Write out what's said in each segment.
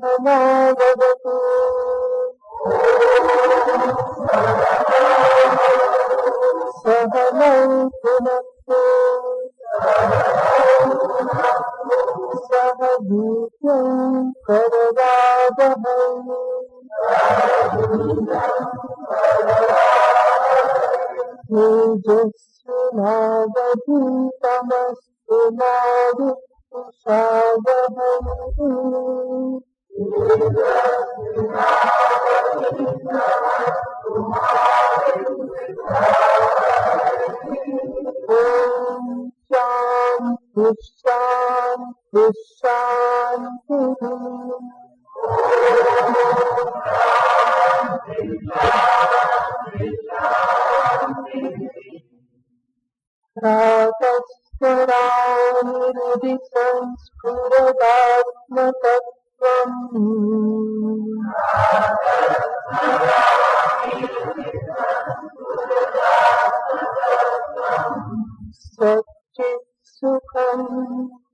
सहनावतु सहनौ भुनक्तु सह वीर्यं करवावहै तेजस्विनावधीतमस्तु मा विद्विषावहै ॐ शान्ति शान्ति शान्तिः। प्रातःस्मरामि संस्फुरदात्मतत्त्वम् सच्चित्सुखं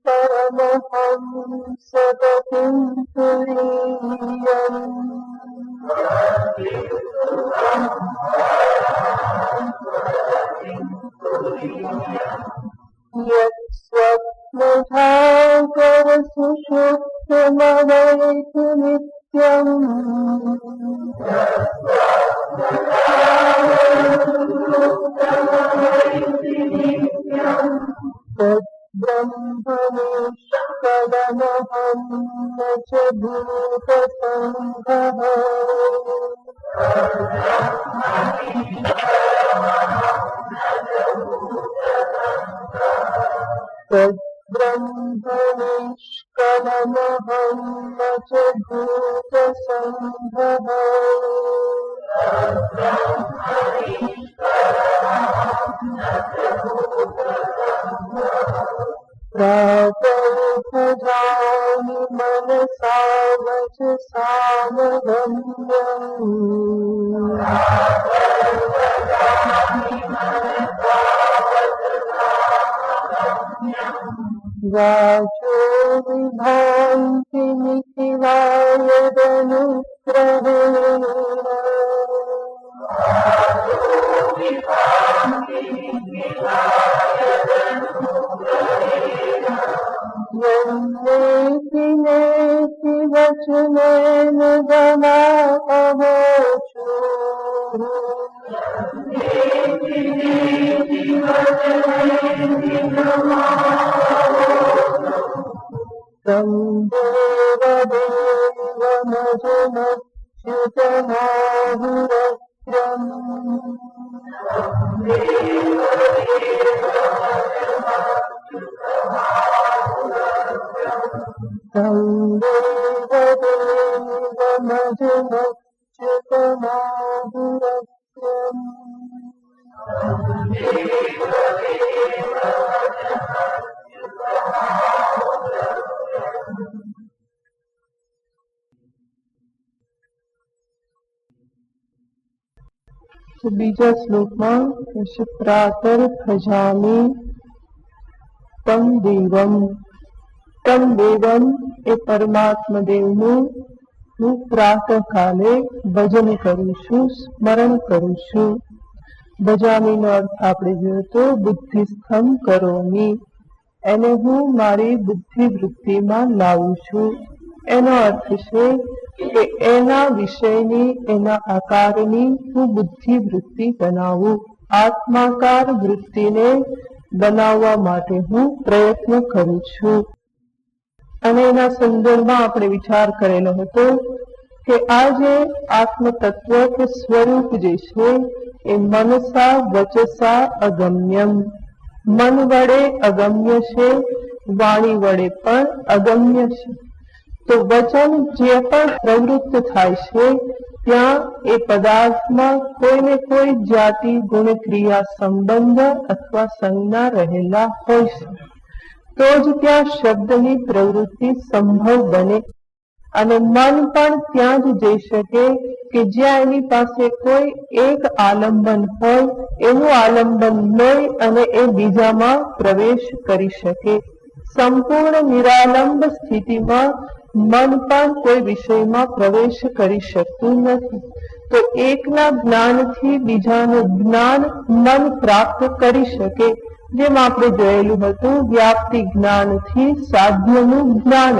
परमहंसगतिं तुरीयम् यत्स्वप्नभागवसुषुप्तमवैतु नित्यम् तद्ब्रह्मनिष्कलमहं न च भूतसङ्घः तद्ब्रह्मनिष्कलमहं न च भूतसङ्घः प्रातोपजामि मनसा वचसामगम्यम् वाचो विभान्ति निखिलायदनुग्रहेण यन्नेति नेति वचनेन गणावोचुः तं देवदेवमजमच्युतमाहुरग्रम् तं देवदेवमजमच्युतमाहुरग्रम् तो बीजा श्लोक में प्रातः भजामी तम देवम ए परमात्मा देवનું હું પ્રાતઃકાલે ભજન કરું છું, સ્મરણ કરું છું. ભજામીનો અર્થ આપણે જોયો તો બુદ્ધિસ્થમ કરોમી, એને હું મારી બુદ્ધિ વૃત્તિમાં લાવું છું. એનો અર્થ છે કે એના વિષયની એના આકારની હું બુદ્ધિ વૃત્તિ બનાવું. આત્માકાર વૃત્તિને બનાવવા માટે હું પ્રયત્ન કરું છું. અને એના સંદર્ભમાં આપણે વિચાર કરેલો હતો કે આ જે આત્મ તત્વ કે સ્વરૂપ જે છે એ મનસા વચસા અગમ્યમ, મન વડે અગમ્ય છે, વાણી વડે પણ અગમ્ય છે. તો વચન જે પણ પ્રવૃત્ત થાય છે ત્યાં એ પદાર્થમાં કોઈને કોઈ જાતિ ગુણ ક્રિયા સંબંધ અથવા સંજ્ઞા રહેલા હોય છે, તો જ ત્યાં શબ્દની પ્રવૃત્તિ સંભવ બને. અને મન પણ ત્યાં જ જઈ શકે કે જ્યાં એની પાસે કોઈ એક આલંબન હોય, એનું આલંબન લઈ અને એ બીજામાં પ્રવેશ કરી શકે. સંપૂર્ણ નિરાલંબ સ્થિતિમાં મન પણ કોઈ વિષયમાં પ્રવેશ કરી શકતું નથી. તો એકના જ્ઞાનથી બીજાનું જ્ઞાન મન પ્રાપ્ત કરી શકે. જેમ આપણે જોયેલું હતું, વ્યાપ્તિ જ્ઞાનથી સાધ્યનું જ્ઞાન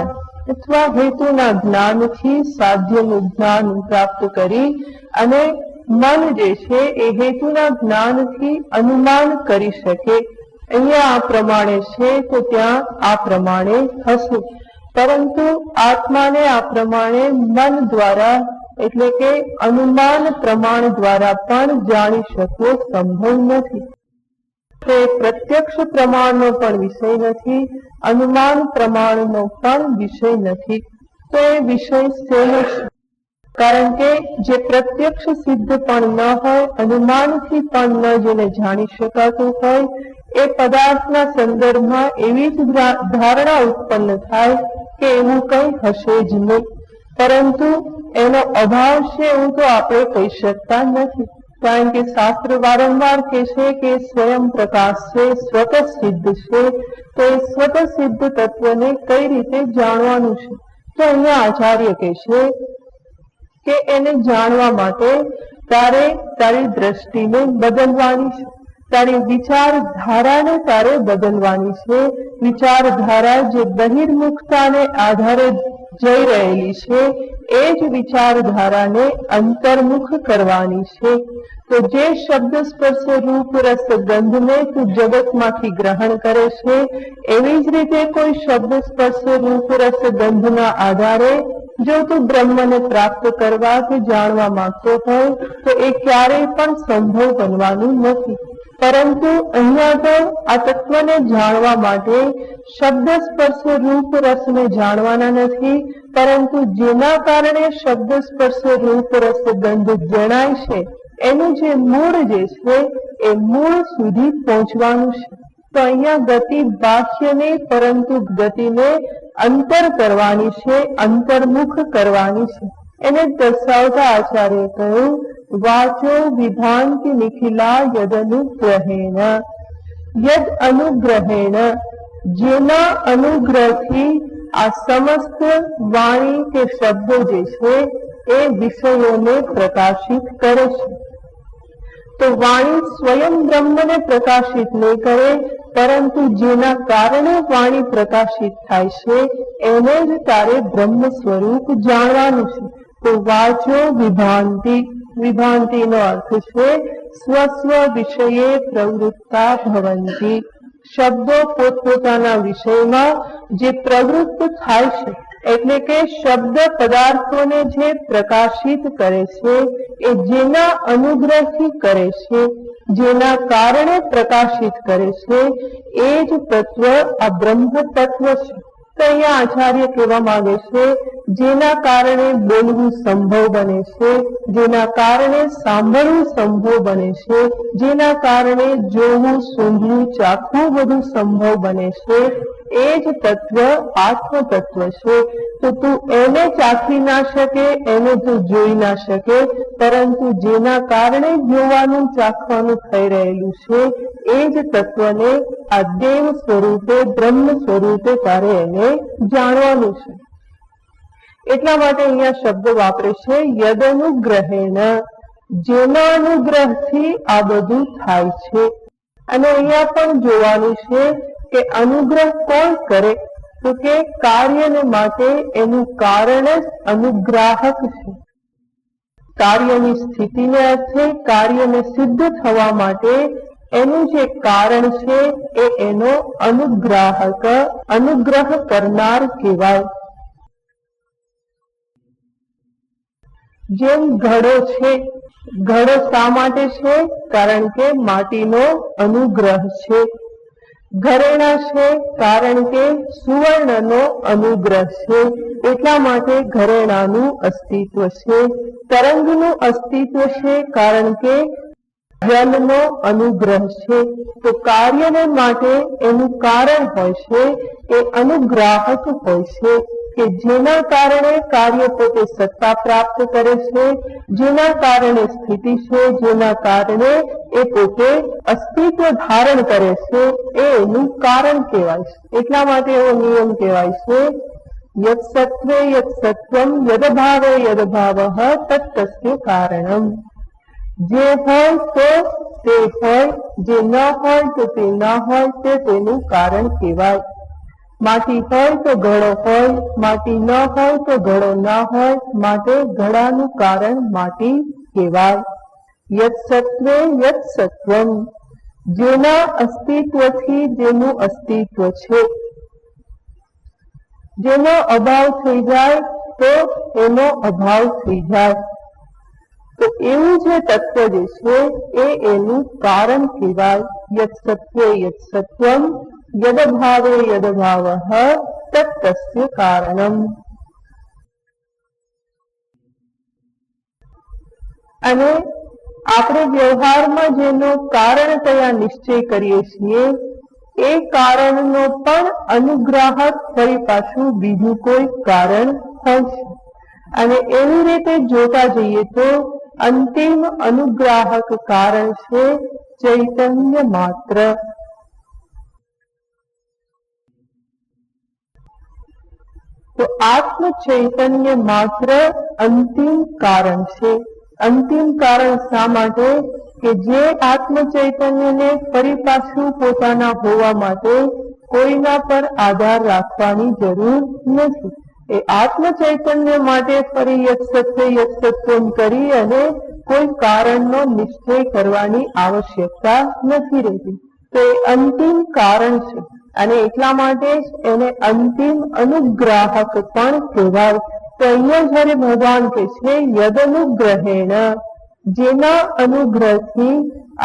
અથવા હેતુના જ્ઞાનથી સાધ્યનું જ્ઞાન પ્રાપ્ત કરી અને મન જે છે એ હેતુના જ્ઞાનથી અનુમાન કરી શકે. અહીંયા આ પ્રમાણે છે તો ત્યાં આ પ્રમાણે હશે, પરંતુ આત્માને આ પ્રમાણે મન દ્વારા એટલે કે અનુમાન પ્રમાણ દ્વારા પણ જાણી શકવો સંભવ નથી. તે પ્રત્યક્ષ પ્રમાણનો પણ વિષય નથી, અનુમાન પ્રમાણનો પણ વિષય નથી. તો એ વિષય શેનો છે? કારણ કે જે પ્રત્યક્ષ સિદ્ધ પણ ન હોય, અનુમાનથી પણ ન જેને જાણી શકાતું હોય, એ પદાર્થના સંદર્ભમાં એવી જ ધારણા ઉત્પન્ન થાય કે એવું કંઈ હશે જ નહીં. પરંતુ એનો અભાવ છે એવું તો આપણે કહી શકતા નથી. કારણ કે શાસ્ત્ર વારંવાર કહે છે કે સ્વયં પ્રકાશ છે, સ્વતઃ સિદ્ધ છે. તો એ સ્વતઃ સિદ્ધ તત્વને કઈ રીતે જાણવાનું છે? તો અહીંયા આચાર્ય કહે છે કે એને જાણવા માટે તારે તારી દ્રષ્ટિને બદલવાની છે, તારી વિચારધારાને તારે બદલવાની છે. વિચારધારા જે બહિર્મુખતાને આધારે જઈ રહેલી છે એ જ વિચારધારાને અંતર્મુખ કરવાની છે. તો જે શબ્દ સ્પર્શ રૂપ રસ ગંધને તું જગતમાંથી ગ્રહણ કરે છે, એવી જ રીતે કોઈ શબ્દ સ્પર્શ રૂપ રસ ગંધના આધારે જો તું બ્રહ્મને પ્રાપ્ત કરવા કે જાણવા માંગતો હોય તો એ ક્યારેય પણ સંભવ બનવાનું નથી. પરંતુ અહીંયા તો આ તત્વને જાણવા માટે શબ્દ સ્પર્શ રૂપ રસને જાણવાના નથી, પરંતુ જેના કારણે શબ્દ સ્પર્શ રૂપ રસ ગંધ જણાય છે એનું જે મૂળ જે છે એ મૂળ સુધી પહોંચવાનું છે. તો અહીંયા ગતિ બાહ્ય નહીં પરંતુ ગતિને અંતર કરવાની છે, અંતર્મુખ કરવાની છે. એને દર્શાવતા આચાર્ય કહ્યું, વાચો વિભાંતિ નિખિલા યદ અનુગ્रहेण. યદ અનુગ્रहेण, જેના અનુગ્રહથી આ સમસ્ત વાણી કે શબ્દો જે છે એ વિષયોને પ્રકાશિત કરે છે. તો વાણી સ્વયં બ્રહ્મને પ્રકાશિત નહીં કરે, પરંતુ જેના કારણે વાણી પ્રકાશિત થાય છે એને જ તારે બ્રહ્મ સ્વરૂપ જાણવાનું છે. તો વાચો વિભાંતિ, વિભાંતિનો અર્થ છે સ્વ વિષયે પ્રવૃત્તા ભવંતિ. શબ્દો પોતપોતાના વિષયમાં જે પ્રવૃત્ત થાય છે, એટલે કે શબ્દ પદાર્થોને જે પ્રકાશિત કરે છે એ જેના અનુગ્રહથી કરે છે, જેના કારણે પ્રકાશિત કરે છે એ જ તત્વ આ બ્રહ્મ તત્વ છે. તો અહીંયા આચાર્ય કહેવા માંગે છે જેના કારણે બોલવું સંભવ બને છે, જેના કારણે સાંભળવું સંભવ બને છે, જેના કારણે જોવું સૂંઘવું ચાખવું બધું સંભવ બને છે, એ જ તત્વ આત્મ તત્વ છે. તો તું એને ચાખી ના શકે, એને તું જોઈ ના શકે, પરંતુ જેના કારણે જોવાનું ચાખવાનું થઈ રહેલું છે એ જ તત્વને આ દેવ સ્વરૂપે બ્રહ્મ સ્વરૂપે તારે એને જાણવાનું છે. એટલા માટે અહીંયા શબ્દ વાપરે છે યદ અનુગ્रहेण, જેના અનુગ્રહથી આ બધું થાય છે. અને અહીંયા પણ જોવાનું છે કે અનુગ્રહ કોણ કરે? તો કે કાર્યને માટે એનું કારણ જ અનુગ્રાહક છે. કાર્યની સ્થિતિને અર્થે કાર્યને સિદ્ધ થવા માટે એનું જે કારણ છે એ એનો અનુગ્રાહક, અનુગ્રહ કરનાર કહેવાય. જેમ ઘડો છે, ઘડો શા માટે છે? કારણ કે માટીનો અનુગ્રહ છે. ઘરેણા છે કારણ કે સુવર્ણનો અનુગ્રહ છે, એટલા માટે ઘરેણાનું અસ્તિત્વ છે. તરંગનું અસ્તિત્વ છે કારણ કે જલનો અનુગ્રહ છે. તો કાર્યને માટે એનું કારણ હોય છે એ અનુગ્રાહક હોય છે કે જેના કારણે કાર્ય પોતે સત્તા પ્રાપ્ત કરે છે, જેના કારણે સ્થિતિ છે, જેના કારણે એ પોતે અસ્તિત્વ ધારણ કરે છે, એ એનું કારણ કહેવાય છે. એટલા માટે એવો નિયમ કહેવાય છે યત સત્વે યત સત્વમ યદભાવે યદભાવઃ તત્તસ્ય કારણમ. જે હોય તો તે હોય, જે ન હોય તો તે ન હોય, તે તેનું કારણ કહેવાય. માટી હોય તો ઘડો હોય, માટી ન હોય તો ઘડો ન હોય, માટે ઘડાનું કારણ માટી કહેવાય. યત સત્વે યત સત્વમ, જેના અસ્તિત્વથી જેનું અસ્તિત્વ છે. જેનો અભાવ થઈ જાય તો એનો અભાવ થઈ જાય. તો એવું જે તત્વ જે છે એ એનું કારણ કહેવાય. યત સત્વે યત સત્વમ યદભાવે યદભાવઃ તત્તસ્ય કારણમ. અને આપણે વ્યવહારમાં જેનો કારણતયા નિશ્ચય કરીએ છીએ એ કારણનો પણ અનુગ્રાહક ફરી પાછું બીજું કોઈ કારણ હોય છે. અને એવી રીતે જોતા જઈએ તો અંતિમ અનુગ્રાહક કારણ છે ચૈતન્ય માત્ર. તો આત્મ ચૈતન્ય માત્ર અંતિમ કારણ છે. અંતિમ કારણ શા માટે? કે જે આત્મ ચૈતન્યને ફરી પાછું પોતાના હોવા માટે કોઈના પર આધાર રાખવાની જરૂર નથી. એ આત્મ ચૈતન્ય માટે ફરી યત સત્વે યત સત્વમ કરી અને કોઈ કારણનો નિશ્ચય કરવાની આવશ્યકતા નથી રહેતી. તો એ અંતિમ કારણ છે અને એટલા માટે જ એને અંતિમ અનુગ્રાહક પણ કહેવાય. તો અહીંયા જયારે ભગવાન કહે છે યદનુગ્રહેણ, જેના અનુગ્રહથી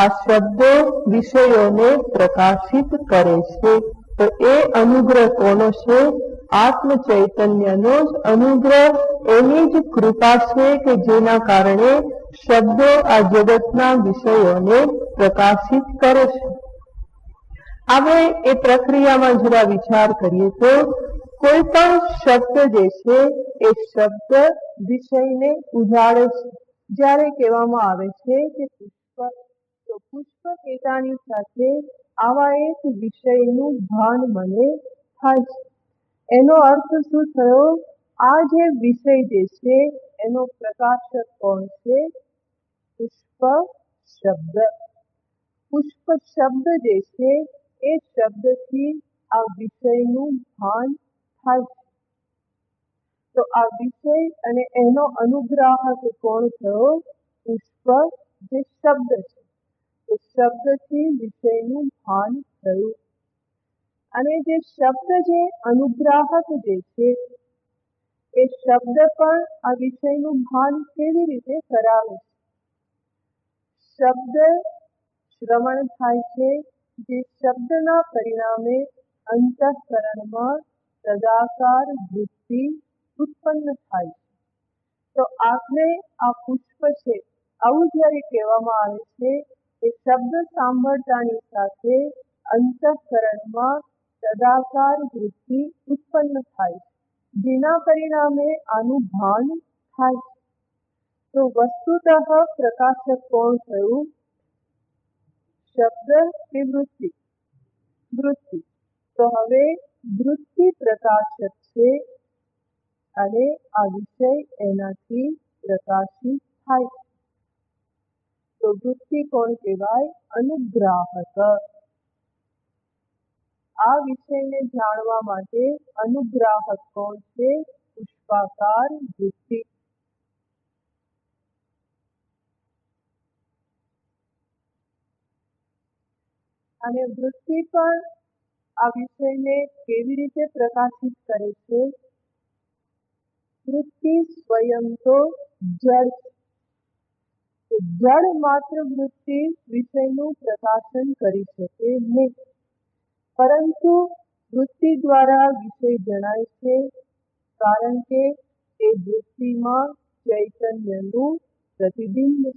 આ શબ્દો વિષયોને પ્રકાશિત કરે છે. તો એ અનુગ્રહ કોનો છે? આત્મ ચૈતન્યનો જ અનુગ્રહ, એની જ કૃપા છે કે જેના કારણે શબ્દો આ જગતના વિષયોને પ્રકાશિત કરે છે. આપણે એ પ્રક્રિયામાં જરા વિચાર કરીએ તો કોઈ પણ શબ્દ જે છે એ શબ્દ વિષયને ઉજાડે છે. જ્યારે કહેવામાં આવે છે કે પુષ્પ, તો પુષ્પ કહેતાની સાથે આવા એક વિષયનું ભાન મને થાય છે. એનો અર્થ શું થયો? આ જે વિષય જે છે એનો પ્રકાશક કોણ છે? પુષ્પ શબ્દ. પુષ્પ શબ્દ જે છે એ શબ્દથી આ વિષયનું ભાન થાય છે. તો આ વિષય અને એનો અનુગ્રાહક કોણ થયો? પુષ્પ જે શબ્દ છે. તો શબ્દથી વિષયનું ભાન થયું. અને જે શબ્દ જે અનુગ્રાહક જે છે એ શબ્દ પણ આ વિષયનું ભાન કેવી રીતે કરાવે છે? શબ્દ શ્રવણ થાય છે, જે શબ્દના પરિણામે અંતઃકરણમાં સદાકાર વૃત્તિ ઉત્પન્ન થાય છે. તો આપણે આ પુષ્પ છે આવું જ્યારે કહેવામાં આવે છે એ શબ્દ સાંભળતાની સાથે અંતઃકરણમાં સદાકાર વૃત્તિ ઉત્પન્ન થાય છે, જેના પરિણામે આનું ભાન થાય છે. તો વસ્તુતઃ પ્રકાશક કોણ થયું? શબ્દ કે વૃત્તિ? વૃત્તિ. તો હવે વૃત્તિ પ્રકાશક છે અને આ વિષય એનાથી પ્રકાશિત થાય છે. તો વૃત્તિ કોણ કહેવાય? અનુગ્રાહક. આ વિષયને જાણવા માટે અનુગ્રાહક કોણ છે? પુષ્પાકાર વૃત્તિ. અને વૃત્તિ પણ આ વિષયને કેવી રીતે પ્રકાશિત કરે છે? વૃત્તિ સ્વયં તો જળ છે. જળ માત્ર વૃત્તિ વિષયનું પ્રકાશન કરી શકે નહીં, પરંતુ વૃત્તિ દ્વારા વિષય જણાય છે, કારણ કે એ વૃત્તિમાં ચૈતન્યનું પ્રતિબિંબ છે.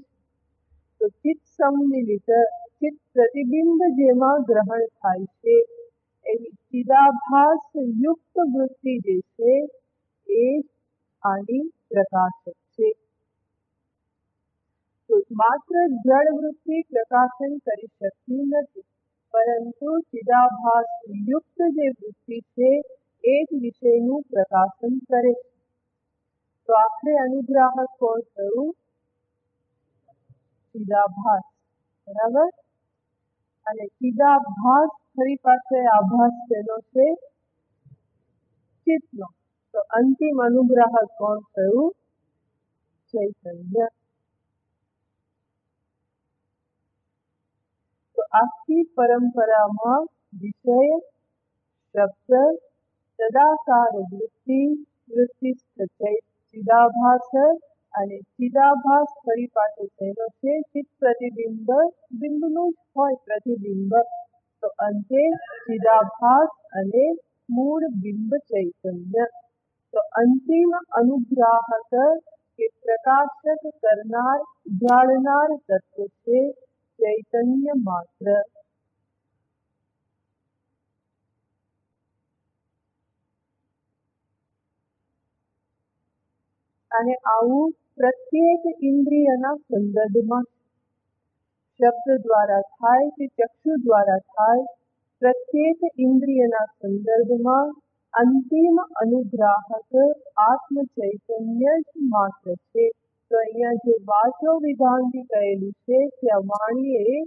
તો ચિત્ત સંમિલિત, ચિત્ત પ્રતિબિંબ જેમાં ગ્રહણ થાય છે એવી ચિદાભાસ યુક્ત વૃત્તિ જે છે એ આની પ્રકાશક છે. તો માત્ર જળ વૃત્તિ પ્રકાશન કરી શકતી નથી, પરંતુ ચિદાભાસ યુક્ત જે વૃત્તિ છે એ જ વિષયનું પ્રકાશન કરે છે. તો આખરે અનુગ્રાહક કોણ થયું? ચિદાભાસ. બરાબર. અને ચિદાભાસ ફરી પાસે આભાસ તેનો છે ચિત્તનો. તો અંતિમ અનુગ્રાહક કોણ થયું? ચૈતન્ય. તો આખી પરંપરામાં વિષય, શબ્દ, તદાકાર વૃત્તિ, વૃત્તિસ્થ ચિદાભાસ અને ચિદાભાસ ફરી પાછો તેનો છે ચિત્ત પ્રતિબિંબ, બિંબનું જ હોય પ્રતિબિંબ. તો અંતે ચિદાભાસ અને મૂળ બિંબ ચૈતન્ય. તો અંતિમ અનુગ્રાહક કે પ્રકાશક કરનાર, ઉજાડનાર તત્વ છે ચૈતન્ય માત્ર. અને આવું પ્રત્યેક ઇન્દ્રિયના સંદર્ભમાં શબ્દ દ્વારા થાય કે ચક્ષુ દ્વારા થાય, પ્રત્યેક ઇન્દ્રિયના સંદર્ભમાં અંતિમ અનુગ્રાહક આત્મ ચૈતન્ય જ માત્ર છે. તો અહીંયા જે વાચો વિધાનથી કહેલું છે ત્યાં વાણીએ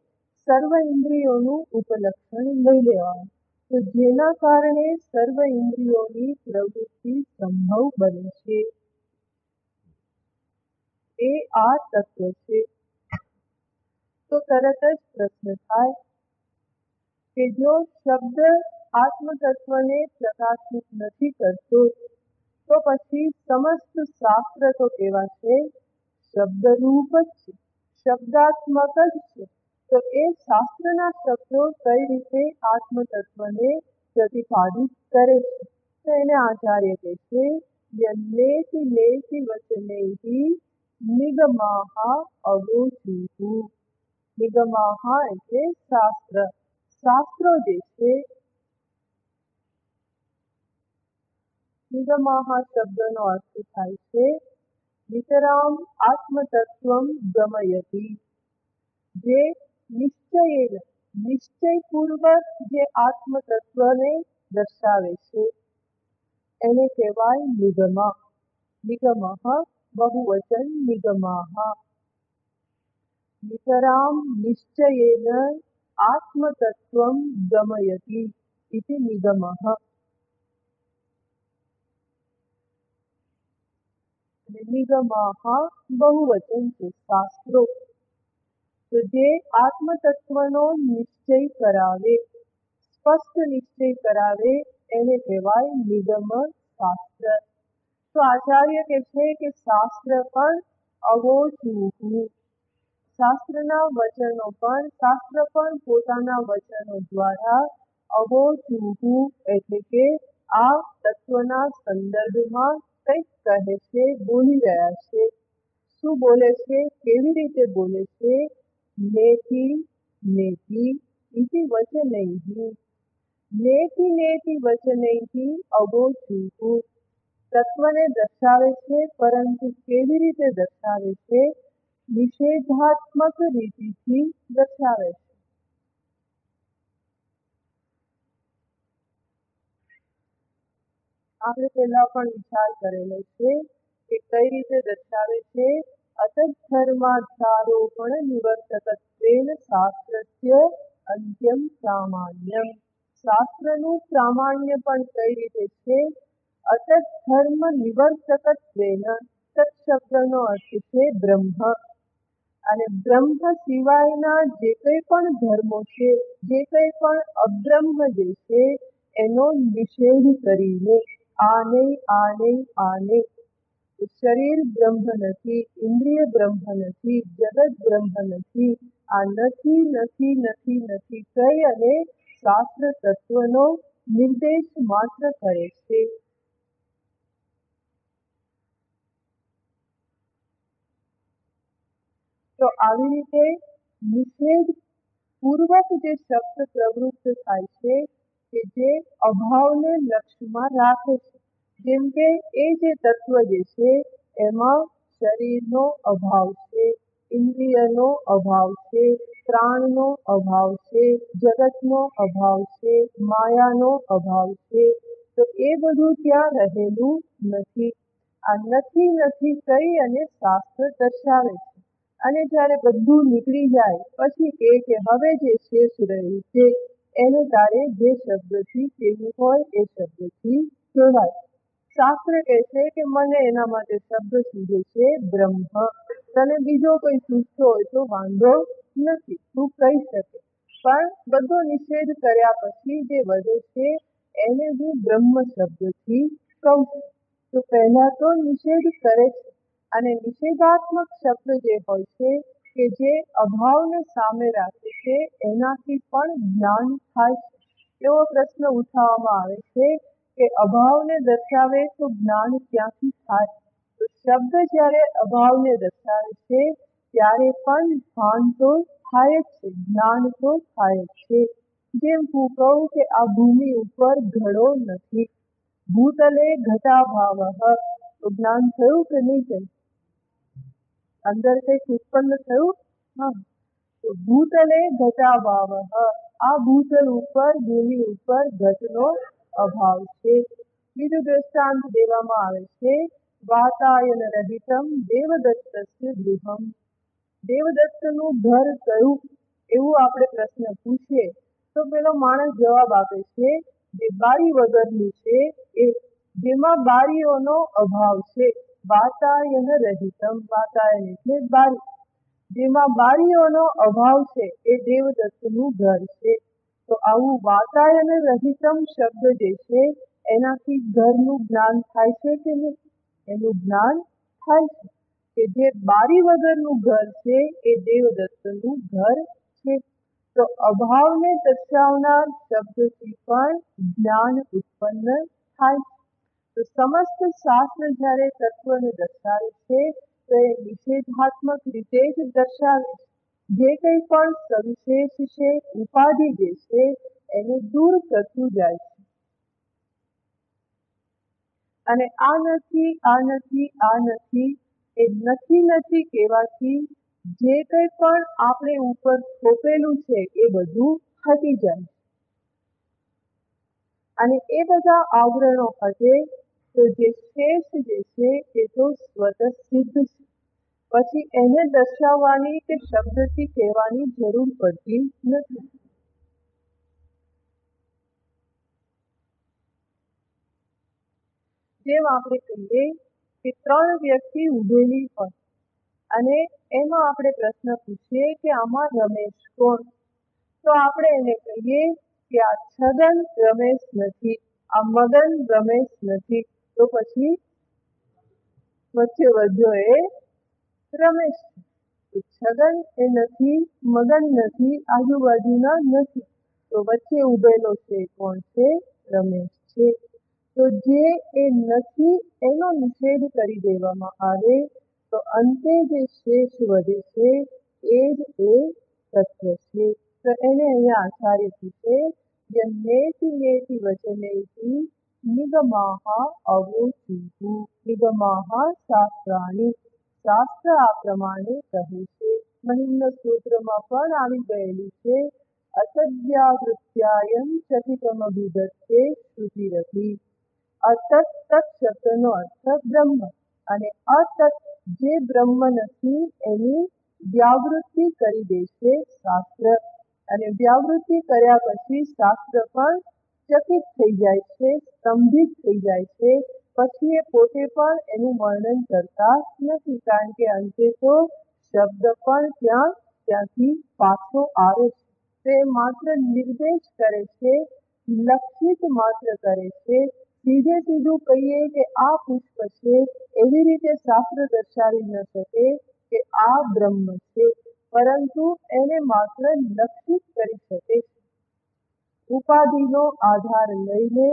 સર્વ ઇન્દ્રિયોનું ઉપલક્ષણ લઈ લેવાનું. તો જેના કારણે સર્વ ઇન્દ્રિયોની પ્રવૃત્તિ સંભવ બને છે એ આ તત્વ છે. તો તરત જ પ્રશ્ન થાય કે જો શબ્દ આત્મ તત્વને પ્રકાશિત નથી કરતો તો પછી સમસ્ત શાસ્ત્ર તો કેવા છે? શબ્દરૂપ જ છે, શબ્દાત્મક જ છે. તો એ શાસ્ત્રના શબ્દો કઈ રીતે આત્મ તત્વને પ્રતિપાદિત કરે છે? તો એને આચાર્ય કહે છે યન્નેતિ નેતિ વચનૈહિ નિગમાહ અગોચુઃ. નિગમાહ એટલે શાસ્ત્ર. શાસ્ત્રો જે છે, નિગમાહ શબ્દનો અર્થ થાય છે નિતરામ આત્મતત્વમ ગમયતિ. જે નિશ્ચયપૂર્વક જે આત્મ તત્વને દર્શાવે છે એને કહેવાય નિગમા. નિગમઃ બહુવચન નિગમાહ. નિતરામ નિશ્ચયેન આત્મતત્વમ ગમયતિ ઇતિ નિગમઃ. નિગમાહ બહુવચન છે, શાસ્ત્રો. તો જે આત્મ તત્વનો નિશ્ચય કરાવે, સ્પષ્ટ નિશ્ચય કરાવે એને કહેવાય નિગમ શાસ્ત્ર. તો આચાર્ય કહે છે કે શાસ્ત્ર પણ અગોચુઃ. શાસ્ત્રના વચનો પણ, શાસ્ત્ર પણ પોતાના વચનો દ્વારા અગોચુઃ એટલે કે આ તત્વના સંદર્ભમાં કંઈક કહે છે, બોલી રહ્યા છે. શું બોલે છે? કેવી રીતે બોલે છે? નેતિ નેતિ ઇતિ વચનૈહિ. નેતિ નેતિ વચનૈહિ અગોચુઃ. તત્વને દર્શાવે છે, પરંતુ કેવી રીતે દર્શાવે છે? નિષેધાત્મક રીતિથી દર્શાવે છે. આપણે પહેલા પણ વિચાર કરેલો છે કે કઈ રીતે દર્શાવે છે. અતદ્ધર્માધ્યારોપણ નિવર્તકત્વેન શાસ્ત્રસ્ય અંત્યમ પ્રામાણ્યમ. શાસ્ત્રનું પ્રામાણ્ય પણ કઈ રીતે છે? અતદ્ધર્મ નિવર્તકત્વેન. તત્ શબ્દનો અર્થ છે બ્રહ્મ. અને બ્રહ્મ સિવાયના જે કંઈ પણ ધર્મો છે, જે કંઈ પણ અબ્રહ્મ જે છે એનો નિષેધ કરીને આ નહીં, આ નહીં, આ નહીં. શરીર બ્રહ્મ નથી, ઇન્દ્રિય બ્રહ્મ નથી, જગત બ્રહ્મ નથી, આ નથી નથી નથી નથી કહી અને શાસ્ત્ર તત્વનો નિર્દેશ માત્ર કરે છે. તો આવી રીતે નિષેધ પૂર્વક જે શબ્દ પ્રવૃત્ત થાય છે કે જે અભાવને લક્ષ્યમાં રાખે છે. જેમ કે એ જે તત્વ જે છે એમાં શરીરનો અભાવ છે, ઇન્દ્રિયનો અભાવ છે, પ્રાણનો અભાવ છે, જગતનો અભાવ છે, માયાનો અભાવ છે. તો એ બધું ત્યાં રહેલું નથી. આ નથી નથી કહી અને શાસ્ત્ર દર્શાવે છે. અને જ્યારે બધું નીકળી જાય પછી કે હવે જે શેષ રહ્યું છે એને તારે જે શબ્દથી કહેવું હોય એ શબ્દથી કહેવાય. શાસ્ત્ર કહે છે કે મને એના માટે શબ્દ સૂઝે છે બ્રહ્મ. તને બીજો કોઈ સૂઝતો હોય તો વાંધો નથી, તું કહી શકે, પણ બધો નિષેધ કર્યા પછી જે વધે છે એને હું બ્રહ્મ શબ્દથી કહું છું. તો પહેલા તો નિષેધ કરે છે, અને નિષેધાત્મક શબ્દ જે હોય છે કે જે અભાવને સામે રાખે છે એનાથી પણ જ્ઞાન થાય છે. એવો પ્રશ્ન ઉઠાવવામાં આવે છે કે અભાવને દર્શાવે તો જ્ઞાન ક્યાંથી થાય? તો શબ્દ જ્યારે અભાવને દર્શાવે છે ત્યારે પણ ભાન તો થાય જ છે, જ્ઞાન તો થાય જ છે. જેમ હું કહું કે આ ભૂમિ ઉપર ઘડો નથી, ભૂતલે ઘટાભાવ, તો જ્ઞાન થયું કે નહીં થયું? અંદર કંઈક ઉત્પન્ન થયું? હા. તો ભૂતલે ઘટાભાવ, આ ભૂતલ ઉપર ભૂમિ ઉપર ઘટનો અભાવ છે. બીજું દ્રષ્ટાંત દેવામાં આવે છે, વાતાયન રહિતમ દેવદત્તસ્ય ગૃહમ. દેવદત્તનું ઘર કયું? એવું આપણે પ્રશ્ન પૂછીએ તો પેલો માણસ જવાબ આપે છે જે બારી વગરનું છે એ, જેમાં બારીઓનો અભાવ છે. વાતાયન રહિતમ, વાતાયન એટલે બારી, જેમાં બારીઓનો અભાવ છે એ દેવદત્તનું ઘર છે. તો આવું વાતાયન રહિતમ શબ્દ જે છે એનાથી ઘરનું જ્ઞાન થાય છે કે નહીં? એનું જ્ઞાન થાય છે કે જે બારી વગરનું ઘર છે એ દેવદત્તનું ઘર છે. તો અભાવને દર્શાવનાર શબ્દથી પણ જ્ઞાન ઉત્પન્ન થાય છે. તો સમસ્ત શાસ્ત્ર જ્યારે તત્વને દર્શાવે છે તો એ નિષેધાત્મક રીતે જ દર્શાવે છે. જે કંઈ પણ સવિશેષ છે, ઉપાધિ જે છે એને દૂર કરતું જાય છે. અને આ નથી આ નથી આ નથી એ નથી નથી કહેવાથી જે કંઈ પણ આપણે ઉપર થોપેલું છે એ બધું હટી જાય. અને એ બધા આવરણો હટે તો જે શેષ જે છે એ તો સ્વતઃ સિદ્ધ છે. પછી એને દર્શાવવાની કે શબ્દથી કહેવાની જરૂર પડતી નથી. જેમ આપણે કહીએ કે 3 વ્યક્તિ ઉભેલી હોય અને એમાં આપણે પ્રશ્ન પૂછીએ કે આમાં રમેશ કોણ? તો આપણે એને કહીએ કે આ છગન રમેશ નથી, આ મગન રમેશ નથી. તો પછી વચ્ચે વધ્યો એ રમેશ છે. તો છગન એ નથી, મગન નથી, આજુબાજુના નથી, તો વચ્ચે ઉભેલો છે કોણ છે? રમેશ છે. તો જે એ નથી એનો નિષેધ કરી દેવામાં આવે તો અંતે જે શેષ વધે છે એ જ એ તત્વ છે. તો એને અહીંયા આચાર્ય પૂછે, યન્નેતિ નેતિ વચનેતિ નિગમાહ અવોચુઃ. નિગમાહ શાસ્ત્રાણિ, શાસ્ત્ર આ પ્રમાણે કહે છે. મહિમ્ન સૂત્રમાં પણ આવી ગયેલું છે, અસદ્યાવૃત્યાયમ ચકિતમભિધત્તે શ્રુતિરપી. અતત તત શબ્દનો અર્થ બ્રહ્મ, અને અતત જે બ્રહ્મ નથી એની વ્યાવૃત્તિ કરી દે છે શાસ્ત્ર. અને વ્યાવૃત્તિ કર્યા પછી શાસ્ત્ર પણ ચકિત થઈ જાય છે, સ્તંભિત થઈ જાય છે. પછી એ પોતે પણ એનું વર્ણન કરતા નથી, કારણ કે અંતે તો શબ્દ પણ ત્યાંથી પાછો આવે છે. તે માત્ર નિર્દેશ કરે છે, લક્ષિત માત્ર કરે છે. સીધે સીધું કહીએ કે આ પુષ્પ છે એવી રીતે શાસ્ત્ર દર્શાવી ન શકે કે આ બ્રહ્મ છે, પરંતુ એને માત્ર લક્ષિત કરી શકે છે. ઉપાધિનો આધાર લઈને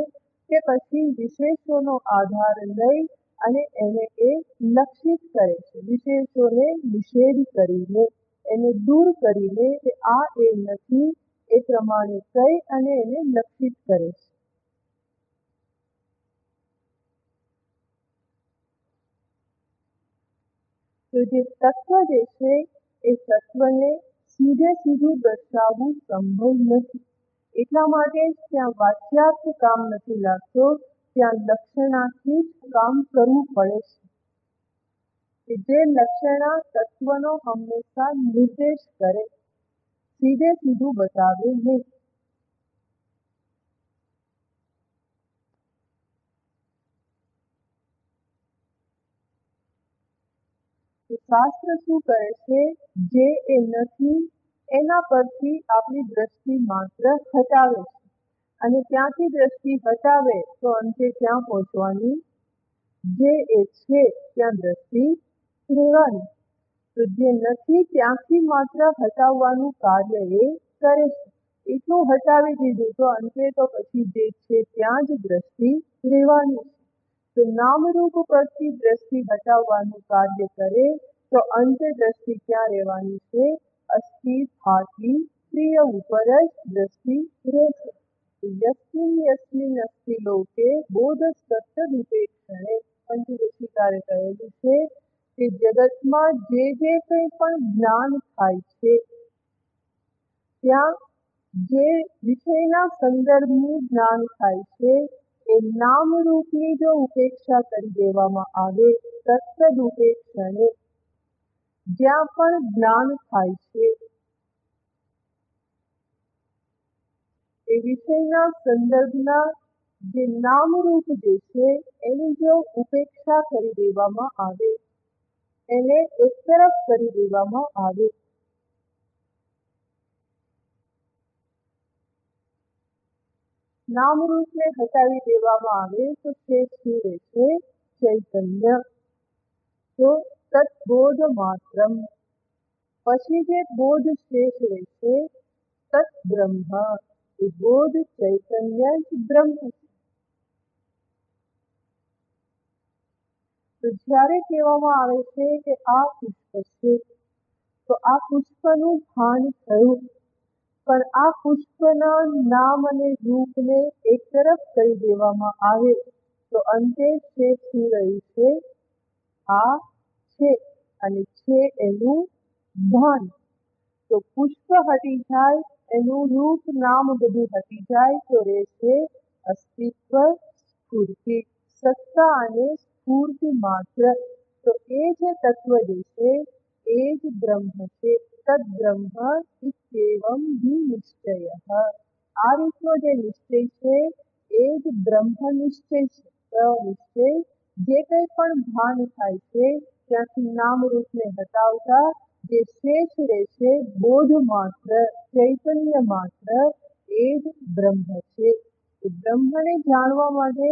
કે પછી વિશેષોનો આધાર લઈ અને એને એ લક્ષિત કરે છે. વિશેષોને નિષેધ કરીને, એને દૂર કરીને કે આ એ નથી એ પ્રમાણે કહી અને એને લક્ષિત કરે છે. તો જે તત્વ જે છે એ તત્વને સીધે સીધું દર્શાવવું સંભવ નથી. એટલા માટે જ ત્યાં વાચ્યાર્થ કામ નથી લાગતો, ત્યાં લક્ષણાથી જ કામ કરવું પડે છે કે જે લક્ષણા તત્વનો હંમેશા નિર્દેશ કરે, સીધે સીધું બતાવે નહીં. શાસ્ત્ર શું કરે છે? જે એ નથી એના પરથી આપણી દ્રષ્ટિ માત્ર હટાવે છે, અને ત્યાંથી દ્રષ્ટિ હટાવે તો અંતે ક્યાં પહોંચવાની? જે એ છે ત્યાં દ્રષ્ટિ રહેવાની. તો જે નથી ત્યાંથી માત્ર હટાવવાનું કાર્ય એ કરે છે. એટલું હટાવી દીધું તો અંતે તો પછી જે છે ત્યાં જ દ્રષ્ટિ રહેવાની છે. તો નામરૂપ પરથી દ્રષ્ટિ હટાવવાનું કાર્ય કરે તો અંતે દ્રષ્ટિ ક્યાં રહેવાની છે? અસ્થિ ભાતિ પ્રિય ઉપર જ દ્રષ્ટિ રહેશે. તો યસ્મિન યસ્મિન અસ્તિ લોકે બોધ સત્તદુપેક્ષણે પંચદશિકારે કહેલું છે કે જગતમાં જે કંઈ પણ જ્ઞાન થાય છે ત્યાં જે વિષયના સંદર્ભનું જ્ઞાન થાય છે એ નામરૂપની જો ઉપેક્ષા કરી દેવામાં આવે, સત્તદુપેક્ષણે જ્યાં પણ જ્ઞાન થાય છે એ વિષયના સંદર્ભના જે નામરૂપ જે છે એની જો ઉપેક્ષા કરી દેવામાં આવે, એને એક તરફ કરી દેવામાં આવે, નામરૂપને હટાવી દેવામાં આવે તો શેષ શું રહેશે? ચૈતન્ય. તો તત્બોધ માત્રમ. પછી જે બોધ શેષ રહેશે તત્ બ્રહ્મ. એ બોધ ચૈતન્ય જ બ્રહ્મ છે. તો જ્યારે કહેવામાં આવે છે કે આ પુષ્પ છે તો આ પુષ્પનું ભાન થયું, પણ આ પુષ્પના નામ અને રૂપને એક તરફ કરી દેવામાં આવે તો અંતે છે શું રહ્યું છે? આ છે અને છે એનું ભાન. તો પુષ્પ હટી જાય, એનું રૂપ નામ બધું હટી જાય તો રહેશે અસ્તિત્વ, સ્ફૂર્તિ, સત્તા અને સ્ફૂર્તિ માત્ર. તો એ જે તત્વ જે છે એ જ બ્રહ્મ છે. તદ બ્રહ્મ ઇત્યેવમ નિશ્ચય. આ રીતનો જે નિશ્ચય છે એ જ બ્રહ્મ નિશ્ચય છે. નિશ્ચય જે કંઈ પણ ભાન થાય છે ત્યાંથી નામ રૂપને હટાવતા જે શેષ રહેશે બોધ માત્ર, ચૈતન્ય માત્ર, એ જ બ્રહ્મ છે. તો બ્રહ્મને જાણવા માટે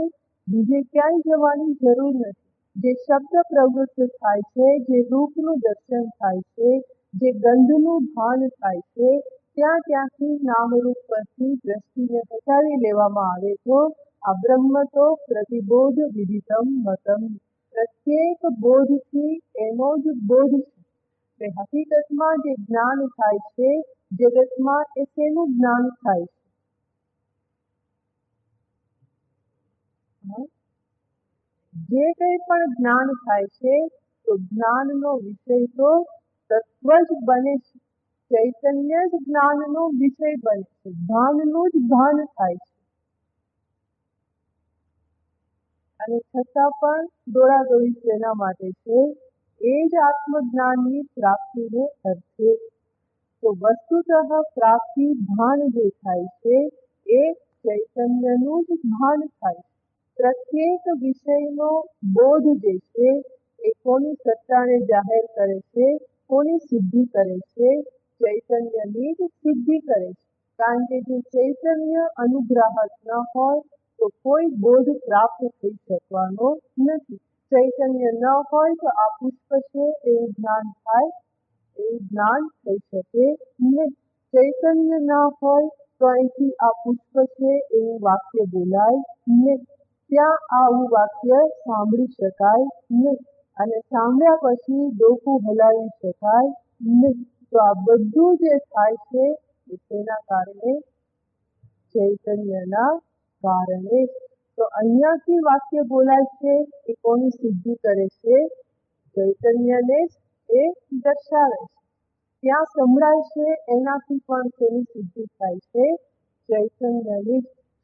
બીજે ક્યાંય જવાની જરૂર નથી. જે શબ્દ પ્રવૃત્ત થાય છે, જે રૂપનું દર્શન થાય છે, જે ગંધનું ભાન થાય છે, ત્યાંથી નામરૂપ પરથી દ્રષ્ટિને હટાવી લેવામાં આવે તો આ બ્રહ્મ તો પ્રતિબોધ વિદિતમ મતમ. પ્રત્યેક બોધથી એનો જ બોધ છે. હકીકતમાં જે જ્ઞાન થાય છે જગતમાં એ શેનું જ્ઞાન થાય છે? જે કંઈ પણ જ્ઞાન થાય છે તો જ્ઞાનનો વિષય તો તત્વ જ બને છે. ચૈતન્ય જ જ્ઞાનનો વિષય બને છે. ભાનનું જ ભાન થાય છે. અને છતાં પણ દોડાદોડી શેના માટે છે? એ જ આત્મજ્ઞાનની પ્રાપ્તિને અર્થે. તો વસ્તુતઃ પ્રાપ્તિ ભાન જે થાય છે એ ચૈતન્યનું જ ભાન થાય છે. પ્રત્યેક વિષયનો બોધ જે છે એ કોની સત્તાને જાહેર કરે છે? કોની સિદ્ધિ કરે છે? ચૈતન્યની જ સિદ્ધિ કરે છે. કારણ કે જો ચૈતન્ય અનુગ્રાહક ન હોય તો કોઈ બોધ પ્રાપ્ત થઈ શકવાનો નથી. ચૈતન્ય ન હોય તો આ પુષ્પ છે એવું જ્ઞાન થાય, એવું જ્ઞાન થઈ શકે નહીં. ચૈતન્ય ન હોય તો અહીંથી આ પુષ્પ છે એવું વાક્ય બોલાય નહીં. ત્યાં આવું વાક્ય સાંભળી શકાય નહીં, અને સાંભળ્યા પછી ડોકું હલાવી શકાય નહીં. તો આ બધું જે થાય છે એ તેના કારણે ચૈતન્યના કારણે. તો અહીંયાથી વાક્ય બોલાય છે એ કોની સિદ્ધિ કરે છે? ચૈતન્યને જ એ દર્શાવે છે. ત્યાં સંભળાય છે એનાથી પણ તેની સિદ્ધિ થાય છે ચૈતન્યની.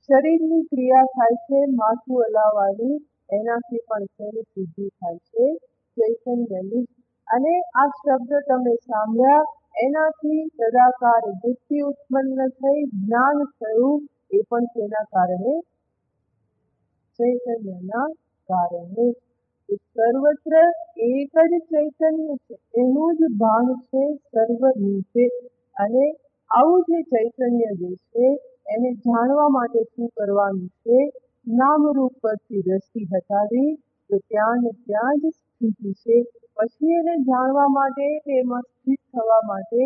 શરીરની ક્રિયા થાય છે માથું હલાવવાની, એનાથી પણ શેની સિદ્ધિ થાય છે? ચૈતન્યની. અને આ શબ્દ તમે સાંભળ્યા, એનાથી સદાકાર વૃત્તિ ઉત્પન્ન થઈ, જ્ઞાન થયું, એ પણ તેના કારણે, ચૈતન્યના કારણે. સર્વત્ર એક જ ચૈતન્ય છે, એનું જ ભાન છે સર્વરૂપે. અને આવું જે ચૈતન્ય જે છે એને જાણવા માટે શું કરવાનું છે? નામરૂપ પરથી દ્રષ્ટિ હટાવી તો ત્યાં ને ત્યાં જ સ્થિતિ છે. પછી એને જાણવા માટે કે એમાં સ્થિત થવા માટે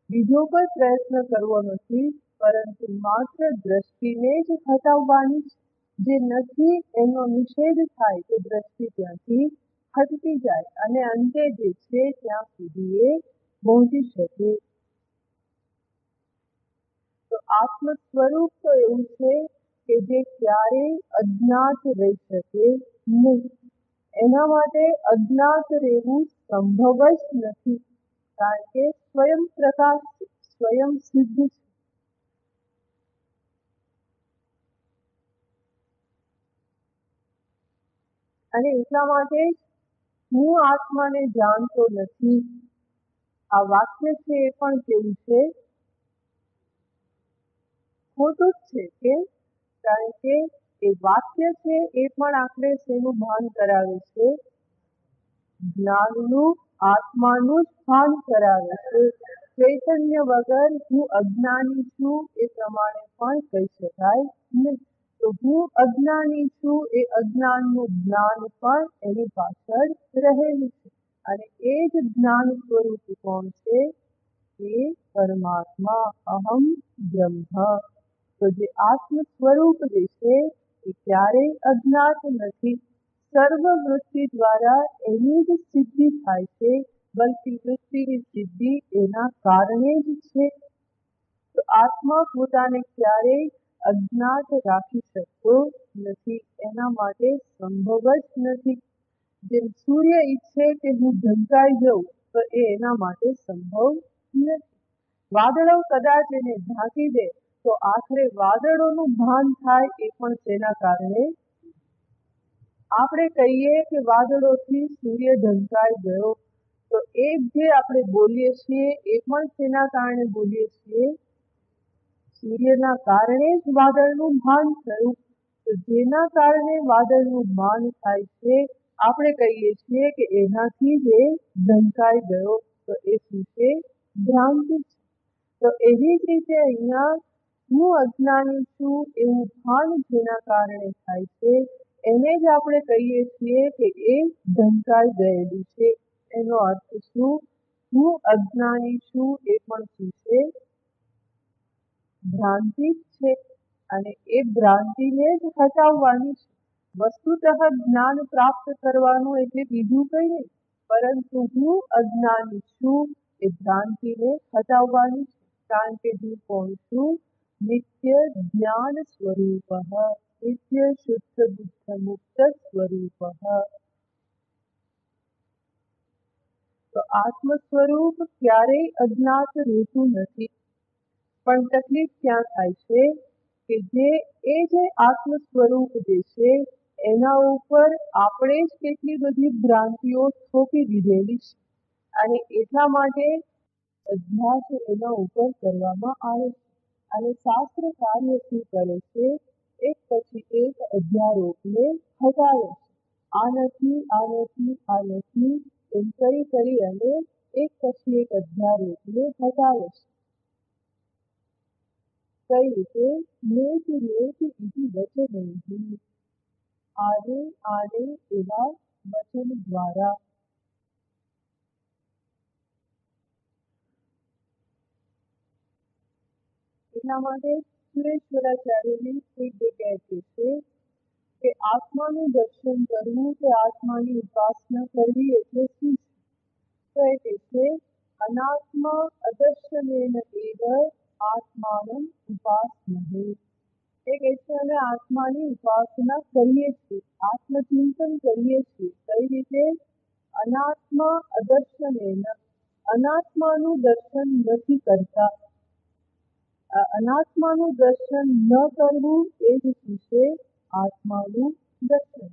બીજો કોઈ પ્રયત્ન કરવો નથી, પરંતુ માત્ર દ્રષ્ટિને જ હટાવવાની છે. જે નથી એનો નિષેધ થાય તો દ્રષ્ટિ ત્યાંથી હટતી જાય અને અંતે જે છે ત્યાં સુધી એ પહોંચી શકે. તો આત્મ સ્વરૂપ તો એવું છે કે જે ક્યારેય અજ્ઞાત રહી શકે નહીં. એના માટે અજ્ઞાત રહેવું સંભવ જ નથી, કારણ કે સ્વયં પ્રકાશ છે, સ્વયં સિદ્ધ છે. અને એટલા માટે હું આત્માને જાણતો નથી, આ વાક્ય છે એ પણ કેવું છે? ખોટું જ છે. કેમ? કારણ કે એ વાક્ય છે એ પણ આપણે શેનું ભાન કરાવે છે? જ્ઞાનનું, આત્માનું જ ભાન કરાવે છે. ચૈતન્ય વગર હું અજ્ઞાની છું એ પ્રમાણે પણ કહી શકાય નહીં. તો હું અજ્ઞાની છું એ અજ્ઞાનનું જ્ઞાન પણ એની પાછળ રહેલું છે. અને એ જ જ્ઞાન સ્વરૂપ કોણ છે? એ પરમાત્મા, અહમ બ્રહ્મ. તો જે આત્મ સ્વરૂપ જે છે એ ક્યારેય અજ્ઞાત નથી. સર્વ વૃત્તિ દ્વારા એની જ સિદ્ધિ થાય છે, બલ્કિ વૃત્તિની સિદ્ધિ એના કારણે જ છે. તો આત્મા પોતાને ક્યારેય અજ્ઞાત રાખી શકતો નથી, એના માટે સંભવ જ નથી. જેમ સૂર્ય ઈચ્છે કે હું ઢંકાઈ જાઉં તો એ એના માટે સંભવ નથી. વાદળો કદાચ એને ઢાંકી દે તો આખરે વાદળોનું ભાન થાય, એ પણ તેના કારણે. આપણે કહીએ કે વાદળોથી સૂર્ય ઢંકાઈ ગયો, તો એ જે આપણે બોલીએ છીએ એ પણ તેના કારણે બોલીએ છીએ. સૂર્યના કારણે જ વાદળનું ભાન થયું. તો જેના કારણે વાદળનું ભાન થાય છે, આપણે કહીએ છીએ કે એનાથી જ એ ઢંકાઈ ગયો, તો એ શું છે? ભ્રાંતિ છે. તો એવી જ રીતે અહીંયા હું અજ્ઞાની છું એવું ભાન જેના કારણે થાય છે, એને જ આપણે કહીએ છીએ કે એ ઢંકાઈ ગયેલું છે. એનો અર્થ શું? હું અજ્ઞાની છું એ પણ શું છે? ભ્રાંતિ જ છે. અને એ ભ્રાંતિને જ હટાવવાની છે. વસ્તુતઃ જ્ઞાન પ્રાપ્ત કરવાનું એટલે બીજું કંઈ નહીં, પરંતુ હું અજ્ઞાની છું એ ભ્રાંતિને હટાવવાની છે. કારણ કે હું કોણ છું? નિત્ય જ્ઞાન સ્વરૂપ, નિત્ય શુદ્ધ બુદ્ધ મુક્ત સ્વરૂપ. તો આત્મ સ્વરૂપ ક્યારેય અજ્ઞાત રહેતું નથી. પણ તકલીફ ક્યાં થાય છે કે જે આત્મ સ્વરૂપ જે છે એના ઉપર આપણે જ કેટલી બધી ભ્રાંતિઓ થોપી દીધેલી છે, અને એટલા માટે અભ્યાસ એના ઉપર કરવામાં આવે છે. અને શાસ્ત્ર કાર્ય શું કરે છે? એક પછી એક અધ્યારોપને હટાવે છે. આ નથી, આ નથી, આ નથી, એમ કરી અને એક પછી એક અધ્યારોપને હટાવે છે. કઈ રીતે? નેતિ નેતિ ઇતિ વચનૈઃ, આને આને એવા વચન દ્વારા. એટલા માટે સુરેશ્વરાચાર્યની કોઈ જગ્યાએ કહે છે કે આત્માનું દર્શન કરવું કે આત્માની ઉપાસના કરવી એટલે શું છે? તો એ કહે છે અનાત્મ અદર્શનેન એવ આત્માનમ ઉપાસમહે. એ કહે છે અમે આત્માની ઉપાસના કરીએ છીએ, આત્મચિંતન કરીએ છીએ. કઈ રીતે? અનાત્મ અદર્શનેન, અનાત્માનું દર્શન નથી કરતા. આ અનાત્માનું દર્શન ન કરવું એ જ શું છે? આત્માનું દર્શન.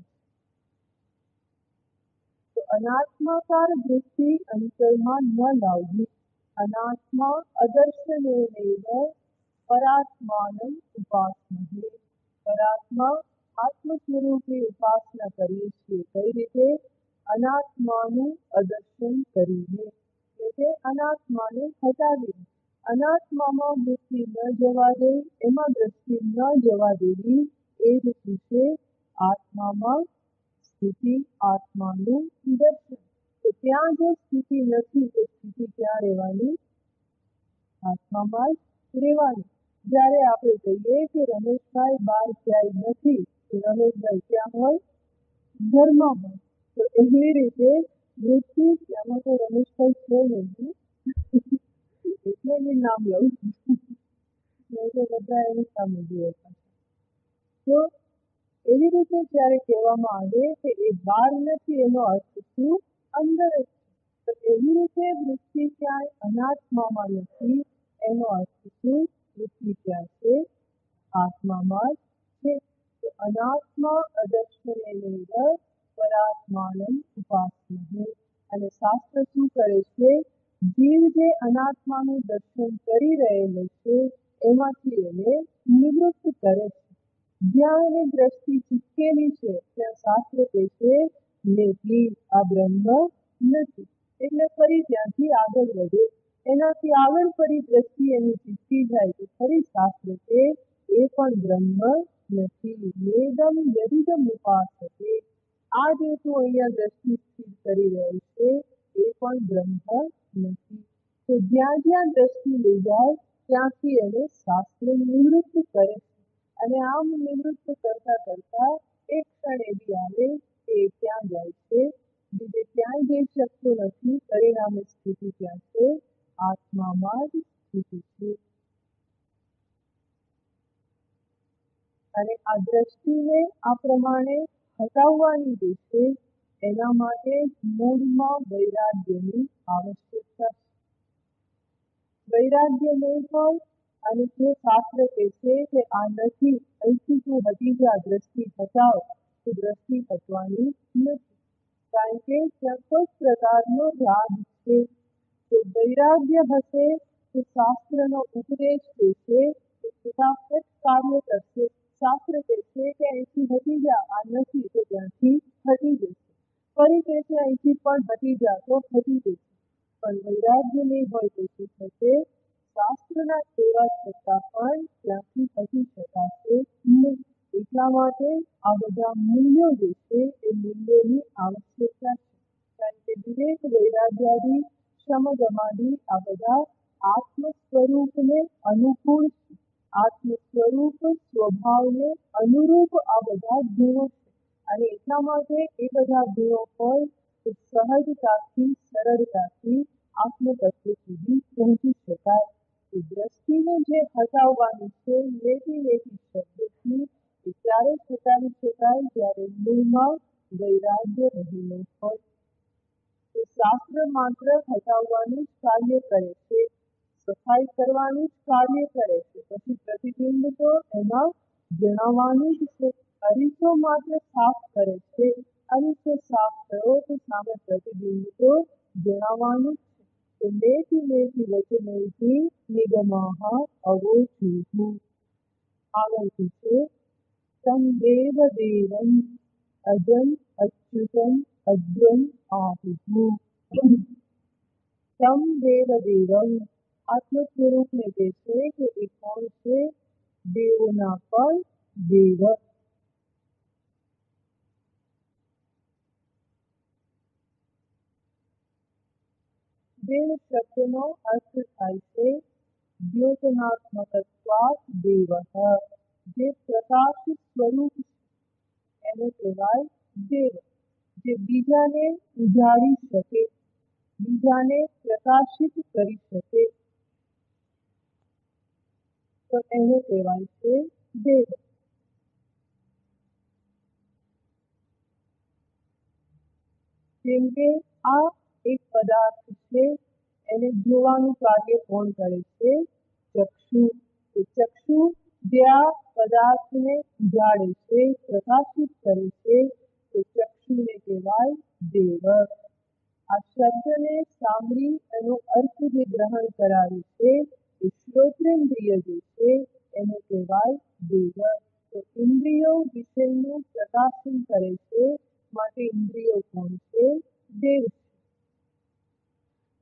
તો અનાત્માકાર વૃત્તિ અંતરમાં ન લાવવી. અનાત્મા અદર્શનેનૈવ પરાત્માનમ ઉપાસમહે. પરાત્મા આત્મ સ્વરૂપની ઉપાસના કરીએ છીએ. કઈ રીતે? અનાત્માનું અદર્શન કરીને, એટલે કે અનાત્માને હટાવી. અનાત્મામાં વૃત્તિ ન જવા દે, એમાં દ્રષ્ટિ ન જવા દેવી, એ જ શું છે? આત્મામાં સ્થિતિ, આત્માનું દર્શન. તો ત્યાં જો સ્થિતિ નથી તો સ્થિતિ ક્યાં રહેવાની? આત્મામાં જ રહેવાની. જ્યારે આપણે કહીએ કે રમેશભાઈ બહાર ક્યાંય નથી, તો રમેશભાઈ ક્યાં હોય? ઘરમાં હોય. તો એવી રીતે વૃત્તિ, આમાં તો રમેશભાઈ છે નહીં એટલે એનું નામ લઉં નહીં તો બધા એની સામે જુએ. તો એવી રીતે જ્યારે કહેવામાં આવે કે એ બહાર નથી, એનો અર્થ શું? અંદર જ. તો એવી રીતે વૃત્તિ ક્યાંય અનાત્મામાં નથી, એનો અર્થ શું? વૃત્તિ ક્યાં છે? આત્મામાં જ છે. તો અનાત્મા અદર્શનેનૈવ પરાત્માનમ ઉપાસમહે. અને શાસ્ત્ર શું કરે છે? જીવ જે અનાત્માનું દર્શન કરી રહેલો છે એમાંથી એને નિવૃત્ત કરે છે. જ્યાં એની દ્રષ્ટિ ચીપકેલી છે ત્યાં શાસ્ત્ર કહે છે નથી, આ બ્રહ્મ નથી. એટલે ફરી ત્યાંથી આગળ વધે. એનાથી આગળ ફરી દ્રષ્ટિ એની ચીપકી જાય તો ફરી શાસ્ત્ર કે એ પણ બ્રહ્મ નથી. નેદમ યદિદમ ઉપાસતે. આ જે તું અહીંયા દ્રષ્ટિ સ્થિર કરી રહ્યો છે એ પણ બ્રહ્મ નથી. તો જ્યાં જ્યાં દ્રષ્ટિ લઈ જાય ત્યાંથી એને શાસ્ત્ર નિવૃત્ત કરે છે. અને આમ નિવૃત્ત કરતા કરતા એક ક્ષણ એવી આવે કે એ ક્યાં જાય છે? બીજે ક્યાંય જઈ શકતો નથી. પરિણામે સ્થિતિ ક્યાં છે? આત્મામાં જ સ્થિતિ છે. અને આ દ્રષ્ટિને આ પ્રમાણે હટાવવાની જે છે એના માટે મૂળમાં વૈરાગ્યની આવશ્યકતા છે. વૈરાગ્ય નહીં હોય અને જો શાસ્ત્ર કહે છે કે આ નથી, અહીંથી તું હટી જા, દ્રષ્ટિ હટાવ, તો દ્રષ્ટિ હટવાની નથી. કારણ કે ત્યાં કોઈ પ્રકારનો રાગ છે. તો વૈરાગ્ય હશે તો શાસ્ત્રનો ઉપદેશ જે છે એ ફટાફટ કાર્ય કરશે. શાસ્ત્ર કહે છે કે અહીંથી હટી જા, આ નથી, તો ત્યાંથી હટી જશે. ફરી કહે છે અહીંથી પણ હટી જા, તો હટી જશે. પણ વૈરાગ્ય નહીં હોય તો શું થશે? શાસ્ત્રના કહેવા છતાં પણ ત્યાંથી હટી શકાશે નહીં. એટલા માટે આ બધા મૂલ્યો જે છે એ મૂલ્યોની આવશ્યકતા છે. કારણ કે વિવેક, વૈરાગ્યાદી, શમદમાદી આ બધા આત્મ સ્વરૂપને અનુકૂળ છે. આત્મ સ્વરૂપ સ્વભાવને અનુરૂપ આ બધા ગુણો છે. અને એટલા માટે એ બધા ગુણો હોય તો સહજતાથી, સરળતાથી આત્મતત્વ સુધી પહોંચી શકાય. તો દ્રષ્ટિને જે હટાવવાની છે લેતી લેતી શબ્દથી એ ત્યારે જ હટાવી શકાય જ્યારે મૂળમાં વૈરાગ્ય રહેલો હોય. તો શાસ્ત્ર માત્ર હટાવવાનું જ કાર્ય કરે છે, સફાઈ કરવાનું જ કાર્ય કરે છે. પછી પ્રતિબિંબ તો એમાં જણાવવાનું જ છે. અરીસો માત્ર સાફ કરે છે. અરીસો સાફ થયો તો સામે પ્રતિબિંબ તો જણાવવાનું જ છે. તો નેતિ નેતિ વચનૈથી નિગમાઃ અવોચુઃ. આગળથી છે તમ દેવ દેવમ અજમ અચ્યુતમ અગ્રમ આહુઃ. તમ દેવ દેવમ આત્મ સ્વરૂપને કહે છે કે એ કોણ છે? દેવોના પણ દેવ. દેવ શબ્દનો અર્થ થાય છે દ્યોતનાત્મકત્વાત દેવઃ. જે પ્રકાશ સ્વરૂપ એને કહેવાય દેવ. જે બીજાને ઉજાડી શકે, બીજાને પ્રકાશિત કરી શકે, તો એને કહેવાય છે દેવ. જેમ કે આ એક પદાર્થ છે, એને જોવાનું કાર્ય કોણ કરે છે? ચક્ષુ. તો ચક્ષુ જે આ પદાર્થને ઉજાડે છે, પ્રકાશિત કરે છે, તો ચક્ષુને કહેવાય દેવ. આ શબ્દને સાંભળી એનો અર્થ જે ગ્રહણ કરાવે છે એ શ્રોત્રેન્દ્રિય જે છે એને કહેવાય દેવ. તો ઇન્દ્રિયો વિષયનું પ્રકાશન કરે છે, માટે ઇન્દ્રિયો કોણ છે? દેવ.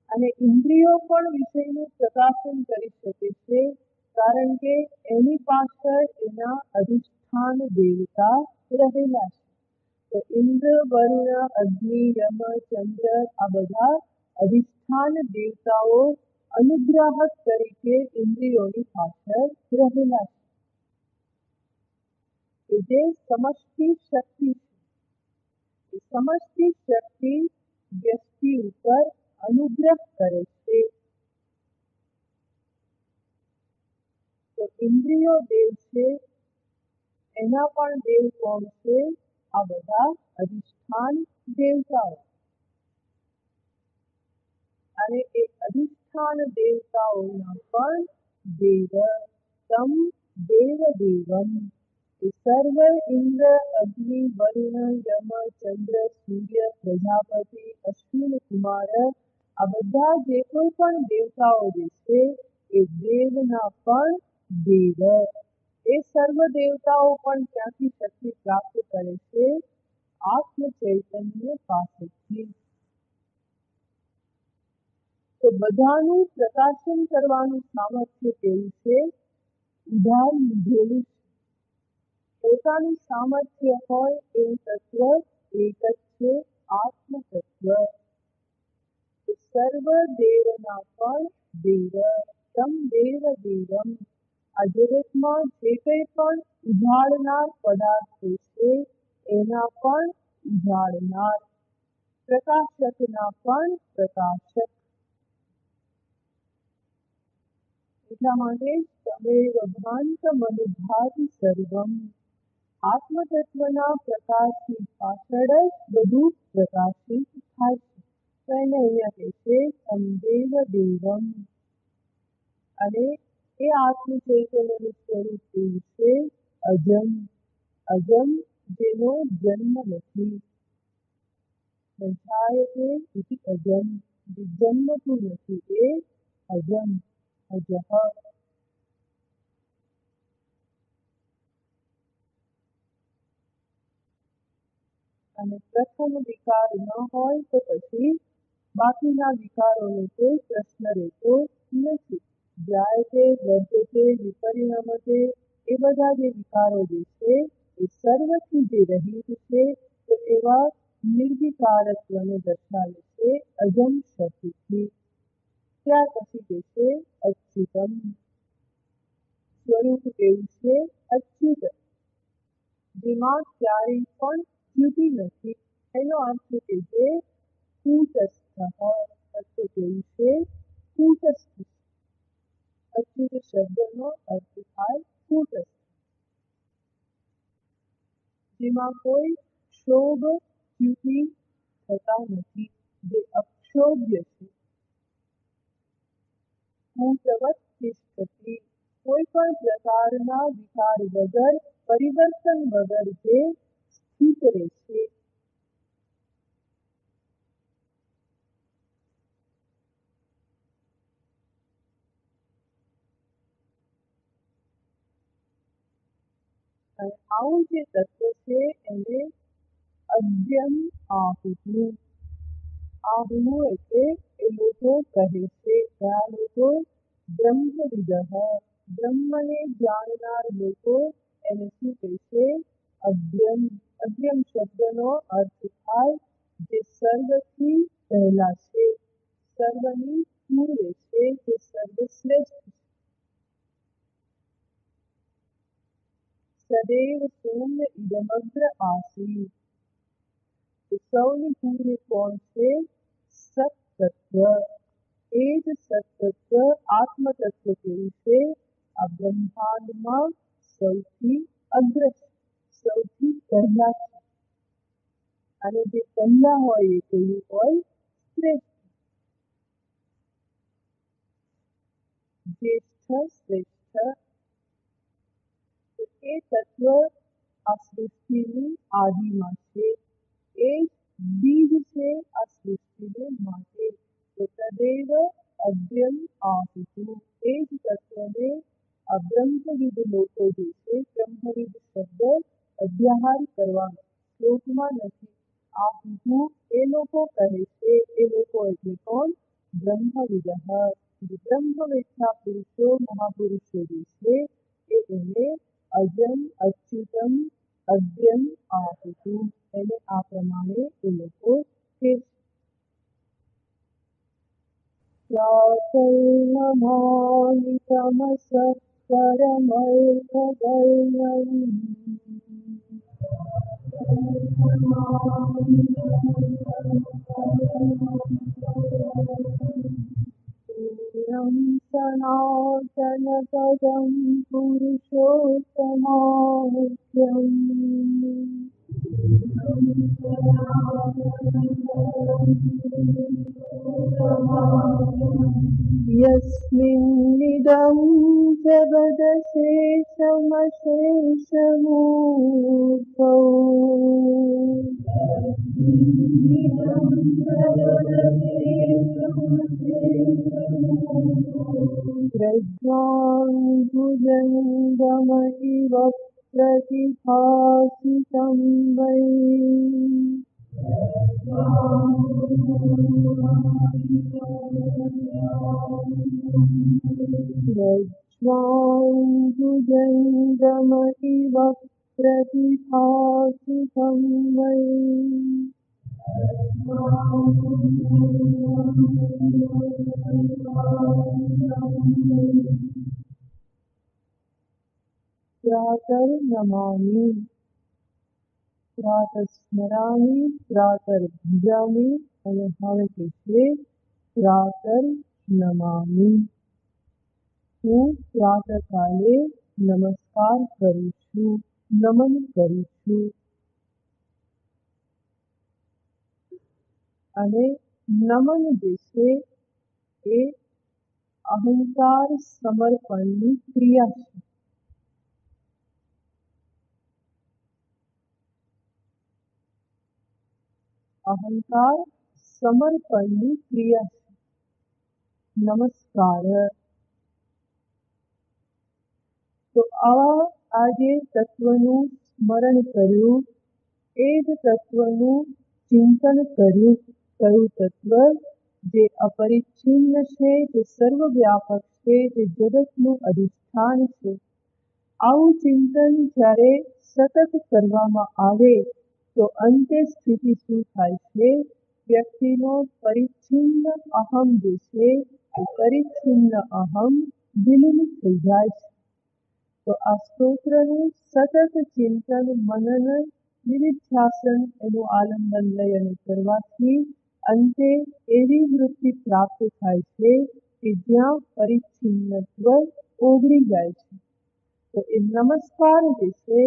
અને ઇન્દ્રિયો પણ વિષયનું પ્રકાશન કરી શકે છે, કારણ કે એની પાછળ એના અધિષ્ઠાન દેવતા રહેલા છે. તો ઇન્દ્ર, વરુણ, અગ્નિ, યમ, ચંદ્ર આ બધા અધિષ્ઠાન દેવતાઓ અનુગ્રાહક તરીકે ઇન્દ્રિયોની પાછળ રહેલા છે. જે સમષ્ટિ શક્તિ છે, સમષ્ટિ શક્તિ વ્યક્તિ ઉપર અનુગ્રહ કરે છે. તો ઇન્દ્રિયો દેવ છે, એના પણ દેવ કોણ છે? આ બધા અધિષ્ઠાન દેવતાઓ. અને એ અધિષ્ઠાન દેવતાઓના પણ દેવ. તમ દેવ દેવમ. એ સર્વ ઇન્દ્ર, અગ્નિ, વરુણ, યમ, ચંદ્ર, સૂર્ય, પ્રજાપતિ, અશ્વિન કુમાર આ બધા જે કોઈ પણ દેવતાઓ જે છે એ દેવના પણ દેવ. એ સર્વ દેવતાઓ પણ ક્યાંથી શક્તિ પ્રાપ્ત કરે છે? આત્મ ચૈતન્ય પાસેથી. તો બધાનું પ્રકાશન કરવાનું સામર્થ્ય કેવું છે? ઉધાર લીધેલું છે. પોતાનું સામર્થ્ય હોય એવું તત્વ એક જ છે, આત્મ તત્વ. સર્વ દેવના પણ દેવ. તમ દેવ દેવમ. આ જગતમાં જે કંઈ પણ ઉજાડનાર પદાર્થો છે એના પણ ઉજાડનાર, પ્રકાશકના પણ પ્રકાશક. એટલા માટે તમેવ ભાંતમનુભાતિ સર્વમ. આત્મતત્વના પ્રકાશની પાછળ જ બધું પ્રકાશિત થાય છે. તો એને અહીંયા કહે છે તમદેવ દેવમ. અને એ આત્મ ચૈતન્યનું સ્વરૂપ કેવું છે? અજમ. અજમ જેનો જન્મ નથી. સંજાયતે ઇતિ અજમ. જે જન્મતું નથી એ અજમ. અજહ. અને પ્રથમ વિકાર ન હોય તો પછી બાકીના વિકારોને કોઈ પ્રશ્ન રહેતો નથી. જાયતે, વર્ધતે, વિપરિણમતે એ બધા જે વિકારો જે છે એ સર્વથી જે રહિત છે, તો એવા નિર્વિકારત્વને દર્શાવે છે અજમ શબ્દથી. ત્યાર પછી કે છે અચ્યુતમ. સ્વરૂપ કેવું છે? અચ્યુત. જેમાં ક્યારેય પણ ચ્યુતિ નથી. એનો અર્થ કે જે કૂટસ્થ. તત્વ કેવું છે? કૂટસ્થ. અચ્યુત શબ્દનો અર્થ થાય કૂટસ્થ. જેમાં કોઈ ક્ષોભ, ચ્યુતિ થતા નથી, જે અક્ષોભ્ય છે. કૂટવત તિષ્ઠતિ. કોઈ પણ પ્રકારના વિકાર વગર, પરિવર્તન વગર જે સ્થિત રહે છે. અને આવું જે તત્વ છે એને અદ્યમ આહુહુ. આહુહુ એટલે એ લોકો કહે છે, ઘણા લોકો બ્રહ્મવિદઃ. બ્રહ્મને જાણનાર લોકો એને શું કહે છે? અદ્યમ. અદ્યમ શબ્દનો અર્થ થાય જે સર્વથી પહેલા છે, સર્વની પૂર્વે છે, જે સર્વશ્રેષ્ઠ છે. સદૈવ સૌમ્ય ઇદમગ્ર આસીત. તો સૌની પૂર્વે કોણ છે? સત્તત્વ. એ જ સત્તત્વ આત્મતત્વ કેવું છે? આ બ્રહ્માંડમાં સૌથી અગ્ર છે, સૌથી પહેલા છે. અને જે પહેલા હોય એ કેવું હોય? શ્રેષ્ઠ. જ્યેષ્ઠ, શ્રેષ્ઠ એ તત્વ આ સૃષ્ટિની આદિમાં છે, એ બીજ છે આ સૃષ્ટિને માટે. તો તદેવ અદ્યમ આહુતુ, એ જ તત્વને આ બ્રહ્મવિદ લોકો જે છે, બ્રહ્મવિદ શબ્દ અધ્યાહાર કરવા શ્લોકમાં નથી. આહુતુ એ લોકો કહે છે, એ લોકો એટલે કોણ? બ્રહ્મવિદ. બ્રહ્મવેત્તા પુરુષો, મહાપુરુષો જે છે, એને અજમ અચ્યુતમ અદ્યમ આહુતુ, એને આ પ્રમાણે એ લોકો છે. પ્રાતર્નમામિ તમસઃ પરમર્થગર્ણમ પૂર્ણં સનાતનપદં પુરુષોત્તમાખ્યમ. યસ્મિન્નિદં જગદશેષમશેષમૂર્ધૌ પ્રજ્ઞાભુજંગમ ઇવ પ્રતિભાસિतं વૈ. પ્રજ્ઞાભુજંગમ ઇવ પ્રતિભાસિतं વૈ. પ્રાતર્નમામિ, પ્રાતસ્મરામિ, પ્રાતર્ભજામિ, અને હવે કહેશે પ્રાતર્નમામિ. હું પ્રાતકાલે નમસ્કાર કરું છું, નમન કરું છું. અને નમન જે છે એ અહંકાર સમર્પણની ક્રિયા છે. અહંકાર સમર્પણની ક્રિયા છે નમસ્કાર. તો આ જે તત્વનું સ્મરણ કર્યું, એ જ તત્વનું ચિંતન કર્યું. કયું તત્વ? જે અપરિચ્છિન્ન છે, જે સર્વવ્યાપક છે, જે જગતનું અધિષ્ઠાન છે. આવું ચિંતન જ્યારે સતત કરવામાં આવે તો અંતે સ્થિતિ શું થાય છે? વ્યક્તિનો પરિચ્છિન્ન અહમ જે છે, એ પરિચ્છિન્ન અહમ વિલીન થઈ જાય છે. તો આ સ્તોત્રનું સતત ચિંતન, મનન, નિધિધ્યાસન, એનું આલંબન લઈ અને કરવાથી અંતે એવી વૃત્તિ પ્રાપ્ત થાય છે કે જ્યાં પરિચ્છિન્નત્વ ઓગળી જાય છે. તો એ નમસ્કાર જે છે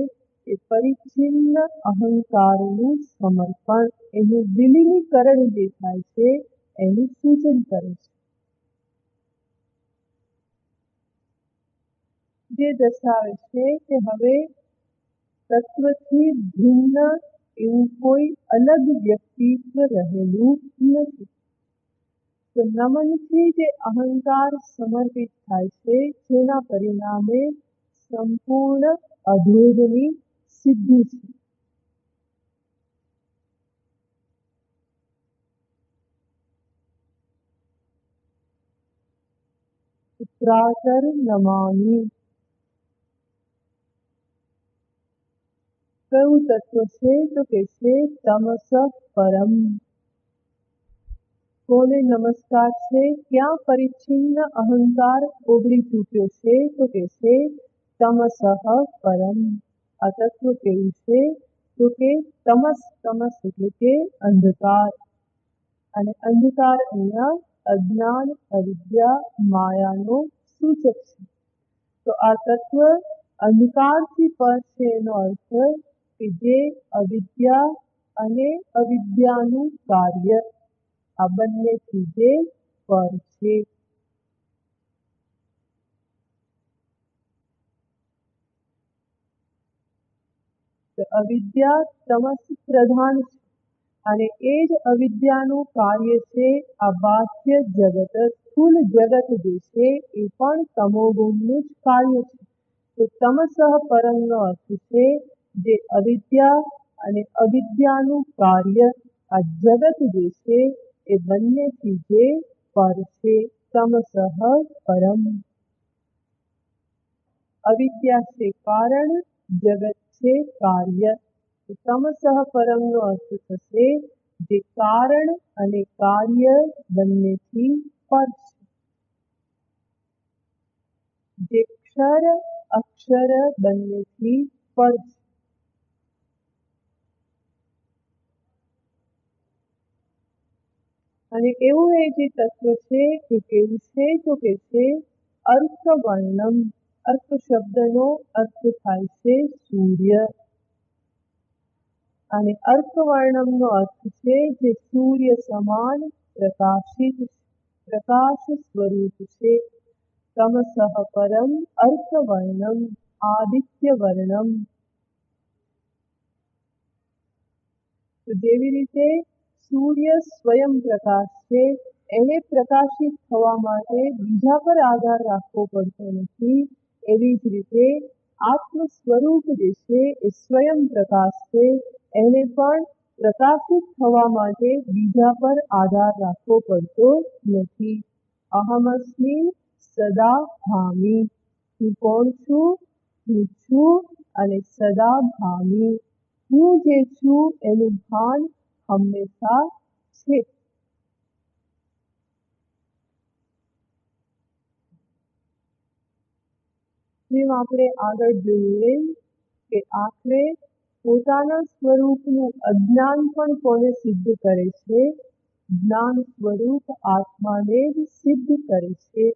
એ પરિચ્છિન્ન અહંકારનું સમર્પણ, એનું વિલીનીકરણ જે થાય છે એનું સૂચન કરે છે. જે દર્શાવે છે કે હવે તત્વથી ભિન્ન એવું કોઈ અલગ વ્યક્તિત્વ રહેલું નથી. તો નમનથી જે અહંકાર સમર્પિત થાય છે, જેના પરિણામે સંપૂર્ણ અભેદની સિદ્ધિ છે. પ્રાતર્નમામિ કયું તત્વ છે? તો કે છે તમસ પરમ. કોને નમસ્કાર છે? ક્યાં પરિચ્છિન્ન અહંકાર ઓગળી ચૂક્યો છે? તો કે છે તમસ પરમ. આ તત્વ કેવું છે? તો કે તમસ, તમસ એટલે કે અંધકાર. અને અંધકાર અહીંયા અજ્ઞાન, અવિદ્યા, માયાનો સૂચક છે. તો આ તત્વ અંધકારથી પર છે, એનો અર્થ કે જે અવિદ્યા અને અવિદ્યાનું કાર્ય, આ બંનેથી જે પર છે. તો અવિદ્યા તમસ પ્રધાન છે અને એ જ અવિદ્યાનું કાર્ય છે. આ બાહ્ય જગત, સ્થૂલ જગત જે છે એ પણ તમોગુણનું જ કાર્ય છે. તો તમસઃ પરમનો અર્થ છે જે અવિદ્યા અને અવિદ્યાનું કાર્ય, આ જગત જે છે એ બંનેથી જે પર છે. તમસઃ પરમ. અવિદ્યા છે કારણ, જગત છે કાર્ય. તમસઃ પરમનો અર્થ થશે જે કારણ અને કાર્ય બંનેથી પર છે. જે ક્ષર અક્ષર બંનેથી પર છે. અને એવું એ જે તત્વ છે એ કેવું છે તો કે છે અર્કવર્ણમ. અર્ક શબ્દનો અર્થ થાય છે સૂર્ય અને અર્કવર્ણમનો અર્થ છે જે સૂર્ય સમાન પ્રકાશિત, પ્રકાશ સ્વરૂપ છે. તમસઃ પરમ અર્કવર્ણમ આદિત્ય વર્ણમ. તો જેવી રીતે સૂર્ય સ્વયં પ્રકાશ છે, એને પ્રકાશિત થવા માટે બીજા પર આધાર રાખવો પડતો નથી. એવી જ રીતે આત્મ સ્વરૂપ જે છે એ સ્વયં પ્રકાશ છે, એને પણ પ્રકાશિત થવા માટે બીજા પર આધાર રાખવો પડતો નથી. અહમસ્મિ સદા ભામિ. હું કોણ છું? હું છું અને સદા ભામિ. હું જે છું એનું ભાન હંમેશા છે. જેમ આપણે આગળ જોયું એમ કે આખરે પોતાના સ્વરૂપનું અજ્ઞાન પણ કોને સિદ્ધ કરે છે? જ્ઞાન સ્વરૂપ આત્માને જ સિદ્ધ કરે છે.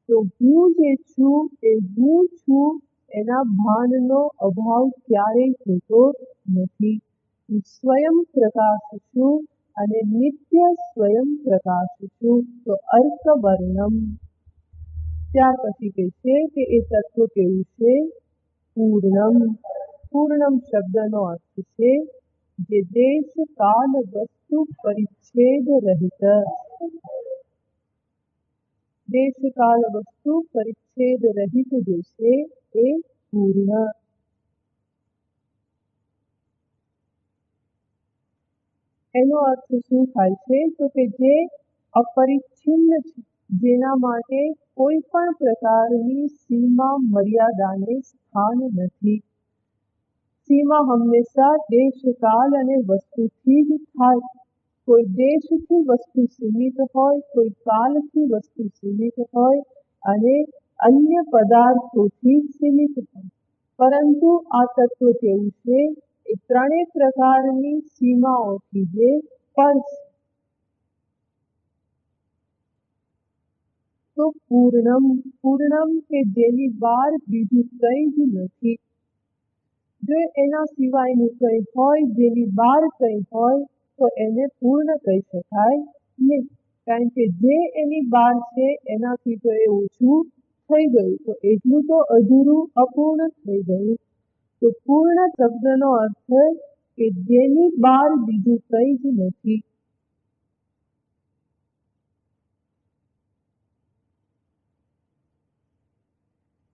તો હું જે છું એ હું છું એના ભાનનો અભાવ ક્યારેય થતો નથી. હું સ્વયં પ્રકાશ છું અને નિત્ય સ્વયં પ્રકાશ છું. તો અર્કવર્ણમ. ત્યાર પછી કહે છે કે એ તત્વ કેવું છે? પૂર્ણમ. પૂર્ણમ શબ્દનો અર્થ છે જે દેશ કાલ વસ્તુ પરિચ્છેદ રહિત. દેશ કાલ વસ્તુ પરિચ્છેદ રહિત જે છે એ પૂર્ણ. એનો અર્થ શું થાય છે તો કે જે અપરિચ્છિન્ન છે, જેના માટે કોઈ પણ પ્રકારની સીમા મર્યાદાને સ્થાન નથી. સીમા હંમેશા દેશકાલ અને વસ્તુથી જ થાય. કોઈ દેશથી વસ્તુ સીમિત હોય, કોઈ કાલથી વસ્તુ સીમિત હોય અને અન્ય પદાર્થોથી સીમિત હોય. પરંતુ આ તત્વ કેવું છે? એ ત્રણેય પ્રકારની સીમાઓથી જે પર છે. તો પૂર્ણમ. પૂર્ણમ કે જેની બહાર બીજું કંઈ જ નથી. જો એના સિવાયનું કંઈ હોય, જેની બહાર કંઈ હોય તો એને પૂર્ણ કહી શકાય નહીં. કારણ કે જે એની બહાર છે એનાથી તો એ ઓછું થઈ ગયું, તો એટલું તો અધૂરું અપૂર્ણ થઈ ગયું. તો પૂર્ણ શબ્દનો અર્થ કે જેની બહાર બીજું કંઈ જ નથી.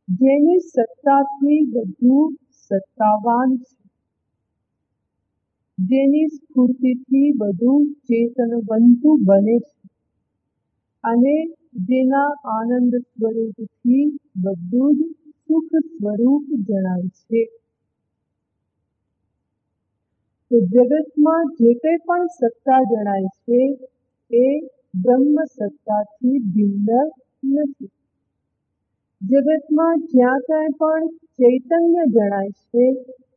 જેની સત્તાથી બધું સત્તાવાન છે. જેની સ્ફૂર્તિથી બધું ચેતનવંતું બને છે અને જેના આનંદ સ્વરૂપથી બધું જ સુખ સ્વરૂપ જણાય છે. તો જગતમાં જે કંઈ પણ સત્તા જણાય છે એ બ્રહ્મ સત્તાથી ભિન્ન નથી. જગતમાં જ્યાં કાંઈ પણ ચૈતન્ય જણાય છે,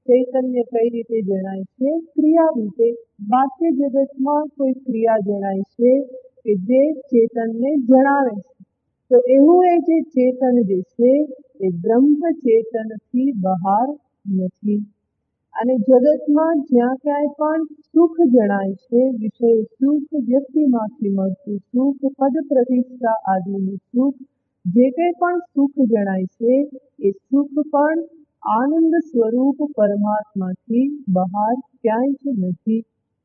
ચૈતન્ય કઈ રીતે જણાય છે? ક્રિયા રૂપે. બાહ્ય જગતમાં કોઈ ક્રિયા જણાય છે કે જે ચેતનને જણાવે છે. તો એવું એ જે ચેતન જે છે એ બ્રહ્મ ચેતનથી બહાર નથી. અને જગતમાં જ્યાં ક્યાંય પણ સુખ જણાય છે, વિષય સુખ, વ્યક્તિમાંથી મળતું સુખ, પદ પ્રતિષ્ઠા આદિનું સુખ, જે કંઈ પણ સુખ જણાય છે એ સુખ પણ આનંદ સ્વરૂપ પરમાત્માથી બહાર ક્યાંય જ નથી.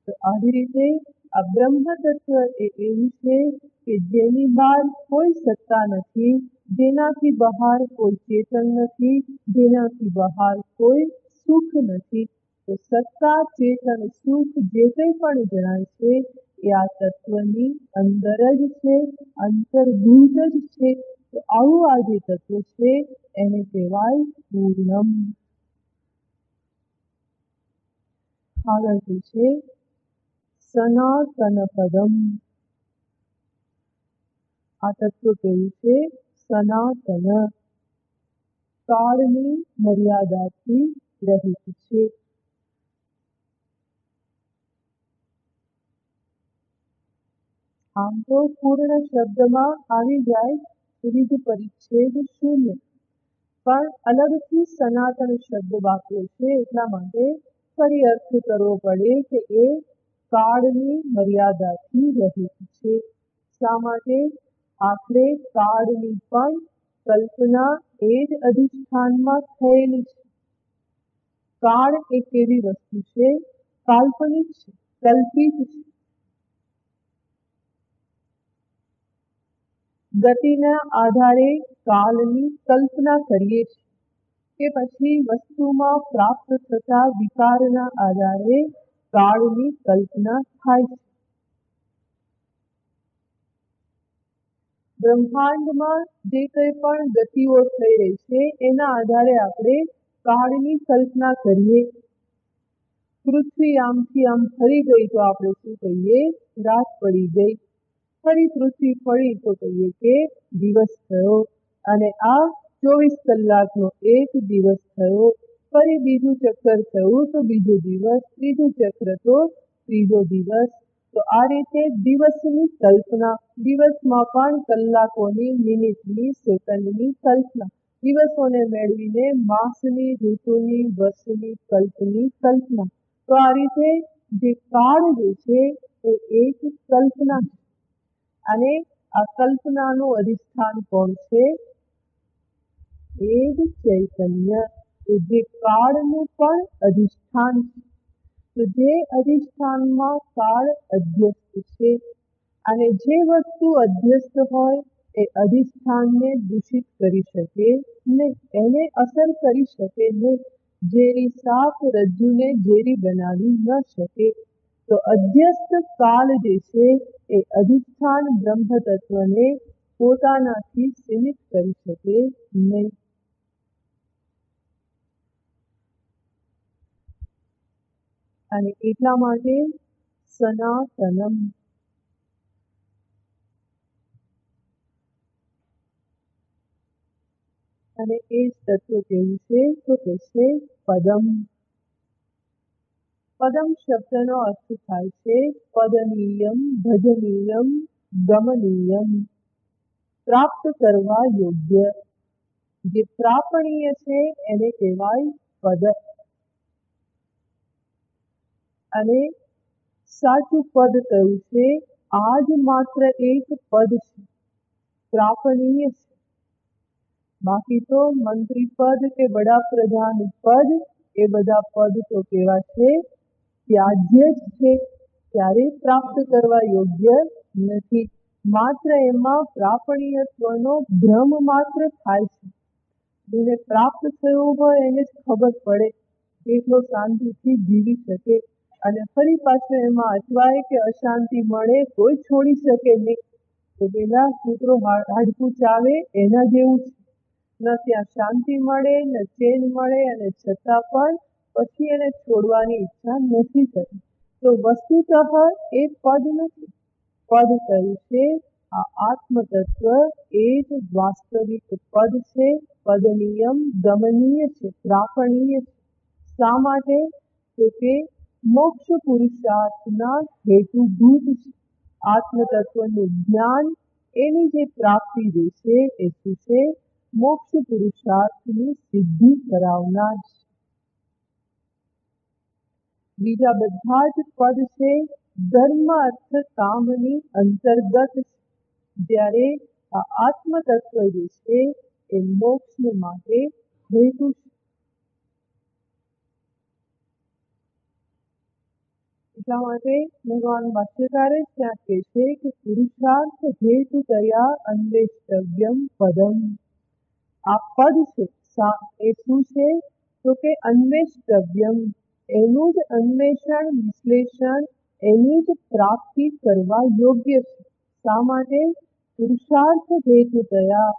તો આવી રીતે આ બ્રહ્મ તત્વ એ એવું છે કે જેની બહાર કોઈ સત્તા નથી, જેનાથી બહાર કોઈ ચેતન નથી, જેનાથી બહાર કોઈ સુખ નથી. તો સત્તા, ચેતન, સુખ જે કંઈ પણ જણાય છે એ આ તત્વની અંદર જ છે, અંતર્ભૂત જ છે. તો આવું આ જે તત્વ છે એને કહેવાય પૂર્ણમ. આગળ છે સનાતન પદમ. આ તત્વ કેવું છે? સનાતન, કાળની મર્યાદાથી રહિત છે. આમ તો પૂર્ણ શબ્દમાં આવી જાય વિવિધ પરિચ્છેદ શૂન્ય, પણ અલગથી સનાતન શબ્દ વાપર્યો છે એટલા માટે ફરી અર્થ કરવો પડે કે એ કાળની મર્યાદાથી રહિત છે. શા માટે? આખરે કાળની પણ કલ્પના એ જ અધિષ્ઠાનમાં થયેલી છે. કાળ એક એવી વસ્તુ છે, કાલ્પનિક છે, કલ્પિત છે. ગતિના આધારે કાળની કલ્પના કરીએ છીએ કે પછી વસ્તુમાં પ્રાપ્ત થતા વિકારના આધારે કાળની કલ્પના થાય છે. બ્રહ્માંડમાં જે કંઈ પણ ગતિઓ થઈ રહી છે એના આધારે આપણે કાળની કલ્પના કરીએ. પૃથ્વી આમથી આમ ફરી ગઈ તો આપણે શું કહીએ? રાત પડી ગઈ. ફરી પૃથ્વી ફરી તો કહીએ કે દિવસ થયો. અને આ 24 કલાકનો એક દિવસ થયો. ફરી બીજું ચક્કર થયું તો બીજો દિવસ, ત્રીજું ચક્ર તો ત્રીજો દિવસ. તો આ રીતે દિવસની કલ્પના, દિવસમાં પણ કલાકોની, મિનિટની, સેકન્ડની કલ્પના, દિવસોને મેળવીને માસની, ઋતુની, વર્ષની, કલ્પની કલ્પના. તો આ રીતે જે કાળ જે છે એ એક કલ્પના છે. અને આ કલ્પનાનું અધિષ્ઠાન કોણ છે? એ જ ચૈતન્ય. તો જે કાળનું પણ અધિષ્ઠાન છે. તો જે અધિષ્ઠાનમાં કાળ અધ્યસ્ત છે, અને જે વસ્તુ અધ્યસ્ત હોય એ અધિષ્ઠાનને દૂષિત કરી શકે નહીં, એને અસર કરી શકે નહીં. ઝેરી સાપ રજ્જુને ઝેરી બનાવી ન શકે. તો અધ્યસ્ત કાળ જે છે એ અધિષ્ઠાન બ્રહ્મ તત્વને પોતાનાથી સીમિત કરી શકે નહીં. અને એટલા માટે સનાતનમ. અને એ જ તત્વ કેવું છે? તો કે છે પદમ. પદમ શબ્દનો અર્થ થાય છે પદનીયમ, ભજનીયમ, ગમનીયમ. પ્રાપ્ત કરવા યોગ્ય. જે પ્રાપણીય છે એને કહેવાય પદ. અને સાચું પદ કયું છે? આ જ માત્ર એક પદ છે, પ્રાપણીય છે. બાકી તો મંત્રી પદ કે વડાપ્રધાન પદ એ બધા પદ તો કેવા છે? ત્યાજ્ય જ છે, ત્યારે પ્રાપ્ત કરવા યોગ્ય નથી. માત્ર એમાં પ્રાપણીયત્વનો ભ્રમ માત્ર થાય છે. જેને પ્રાપ્ત થયું હોય એને જ ખબર પડે એટલો શાંતિથી જીવી શકે. અને ફરી પાછું એમાં અટવાય કે અશાંતિ મળે કોઈ છોડી શકે નહીં. તો પેલા કૂતરો હાડકું ચાવે એના જેવું છે. ન ત્યાં શાંતિ મળે, ન ચેન મળે, અને છતાં પણ પછી એને છોડવાની ઈચ્છા નથી થતી. તો વસ્તુતઃ એ પદ નથી. પદ કયું છે? આ આત્મ તત્વ એ જ વાસ્તવિક પદ છે. પદનિયમ ગમનીય છે, પ્રાપણીય છે. શા માટે? તો કે મોક્ષ પુરુષાર્થના હેતુભૂત છે. આત્મ તત્વનું જ્ઞાન, એની જે પ્રાપ્તિ જે છે એ શું છે? મોક્ષ પુરુષાર્થની સિદ્ધિ કરાવનાર છે. બીજા બધા જ પદ છે ધર્મ, અર્થ, કામની અંતર્ગત છે. જ્યારે આ આત્મ તત્વ જે છે એ મોક્ષને માટે હેતુ છે. એટલા માટે ભગવાન ભાષ્યકારે ત્યાં કહે છે કે પુરુષાર્થ હેતુતયા અન્વેષ્ટવ્યમ પદમ. આ પદ છે એ શું છે તો કે અન્વેષ્ટવ્યમ, એનું જ અન્વેષણ વિશ્લેષણ, એની જ પ્રાપ્તિ કરવા યોગ્ય છે. શા માટે? પુરુષાર્થ હેતુતયા,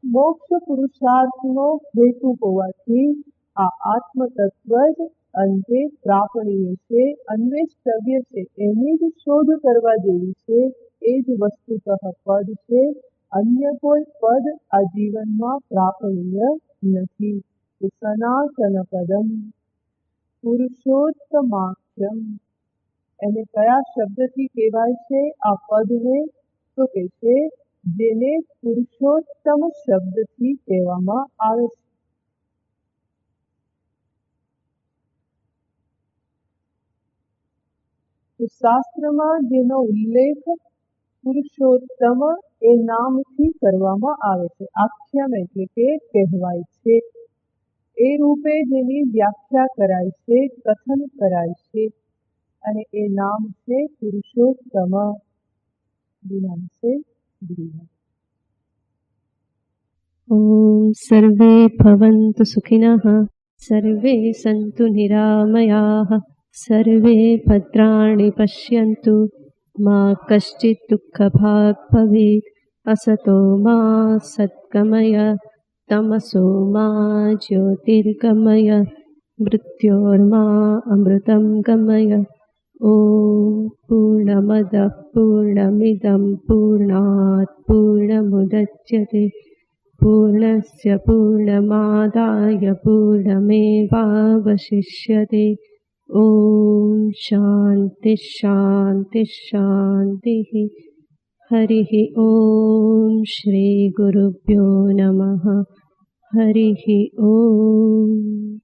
મોક્ષ પુરુષાર્થનો હેતુ હોવાથી આ આત્મ તત્વ જ અંતે પ્રાપણીય છે, અન્વેષ્ટવ્ય છે, એની જ શોધ કરવા જેવી છે. એ જ વસ્તુતઃ પદ છે. અન્ય કોઈ પદ આ જીવનમાં પ્રાપણીય નથી. સનાતન પદમ પુરુષોત્તમાખ્યમ. એને કયા શબ્દથી કહેવાય છે આ પદને? તો કે છે જેને પુરુષોત્તમ શબ્દથી કહેવામાં આવે છે. તો શાસ્ત્રમાં જેનો ઉલ્લેખ પુરુષોત્તમ એ નામથી કરવામાં આવે છે, આખ્યાન એટલે કે કહેવાય છે, એ રૂપે જેની વ્યાખ્યા કરાય છે, કથન કરાય છે, અને એ નામ છે પુરુષોત્તમ. સર્વે ભવन्तु સુખિનઃ, સર્વે સन्तु નિરામયાઃ, સર્વે ભદ્રાણિ પશ્યन्तુ, મા કશ્ચિत् દુઃખભાગ્ ભવેत्. અસતો મા સદ્ગમય, તમસો મા જ્યોતિર્ગમય, મૃત્યોર્મા અમૃतं ગમય. ઓમ પૂર્ણમદઃ પૂર્ણમિદં પૂર્ણાत् પૂર્ણમુદચ્યતે પૂર્ણસ્ય પૂર્ણમાદાય પૂર્ણમેવાવશિષ્યતે. ઓમ શાંતિ શાંતિ શાંતિ. હરિઃ ઓમ શ્રી ગુરુભ્યો નમઃ. હરિઃ ઓમ.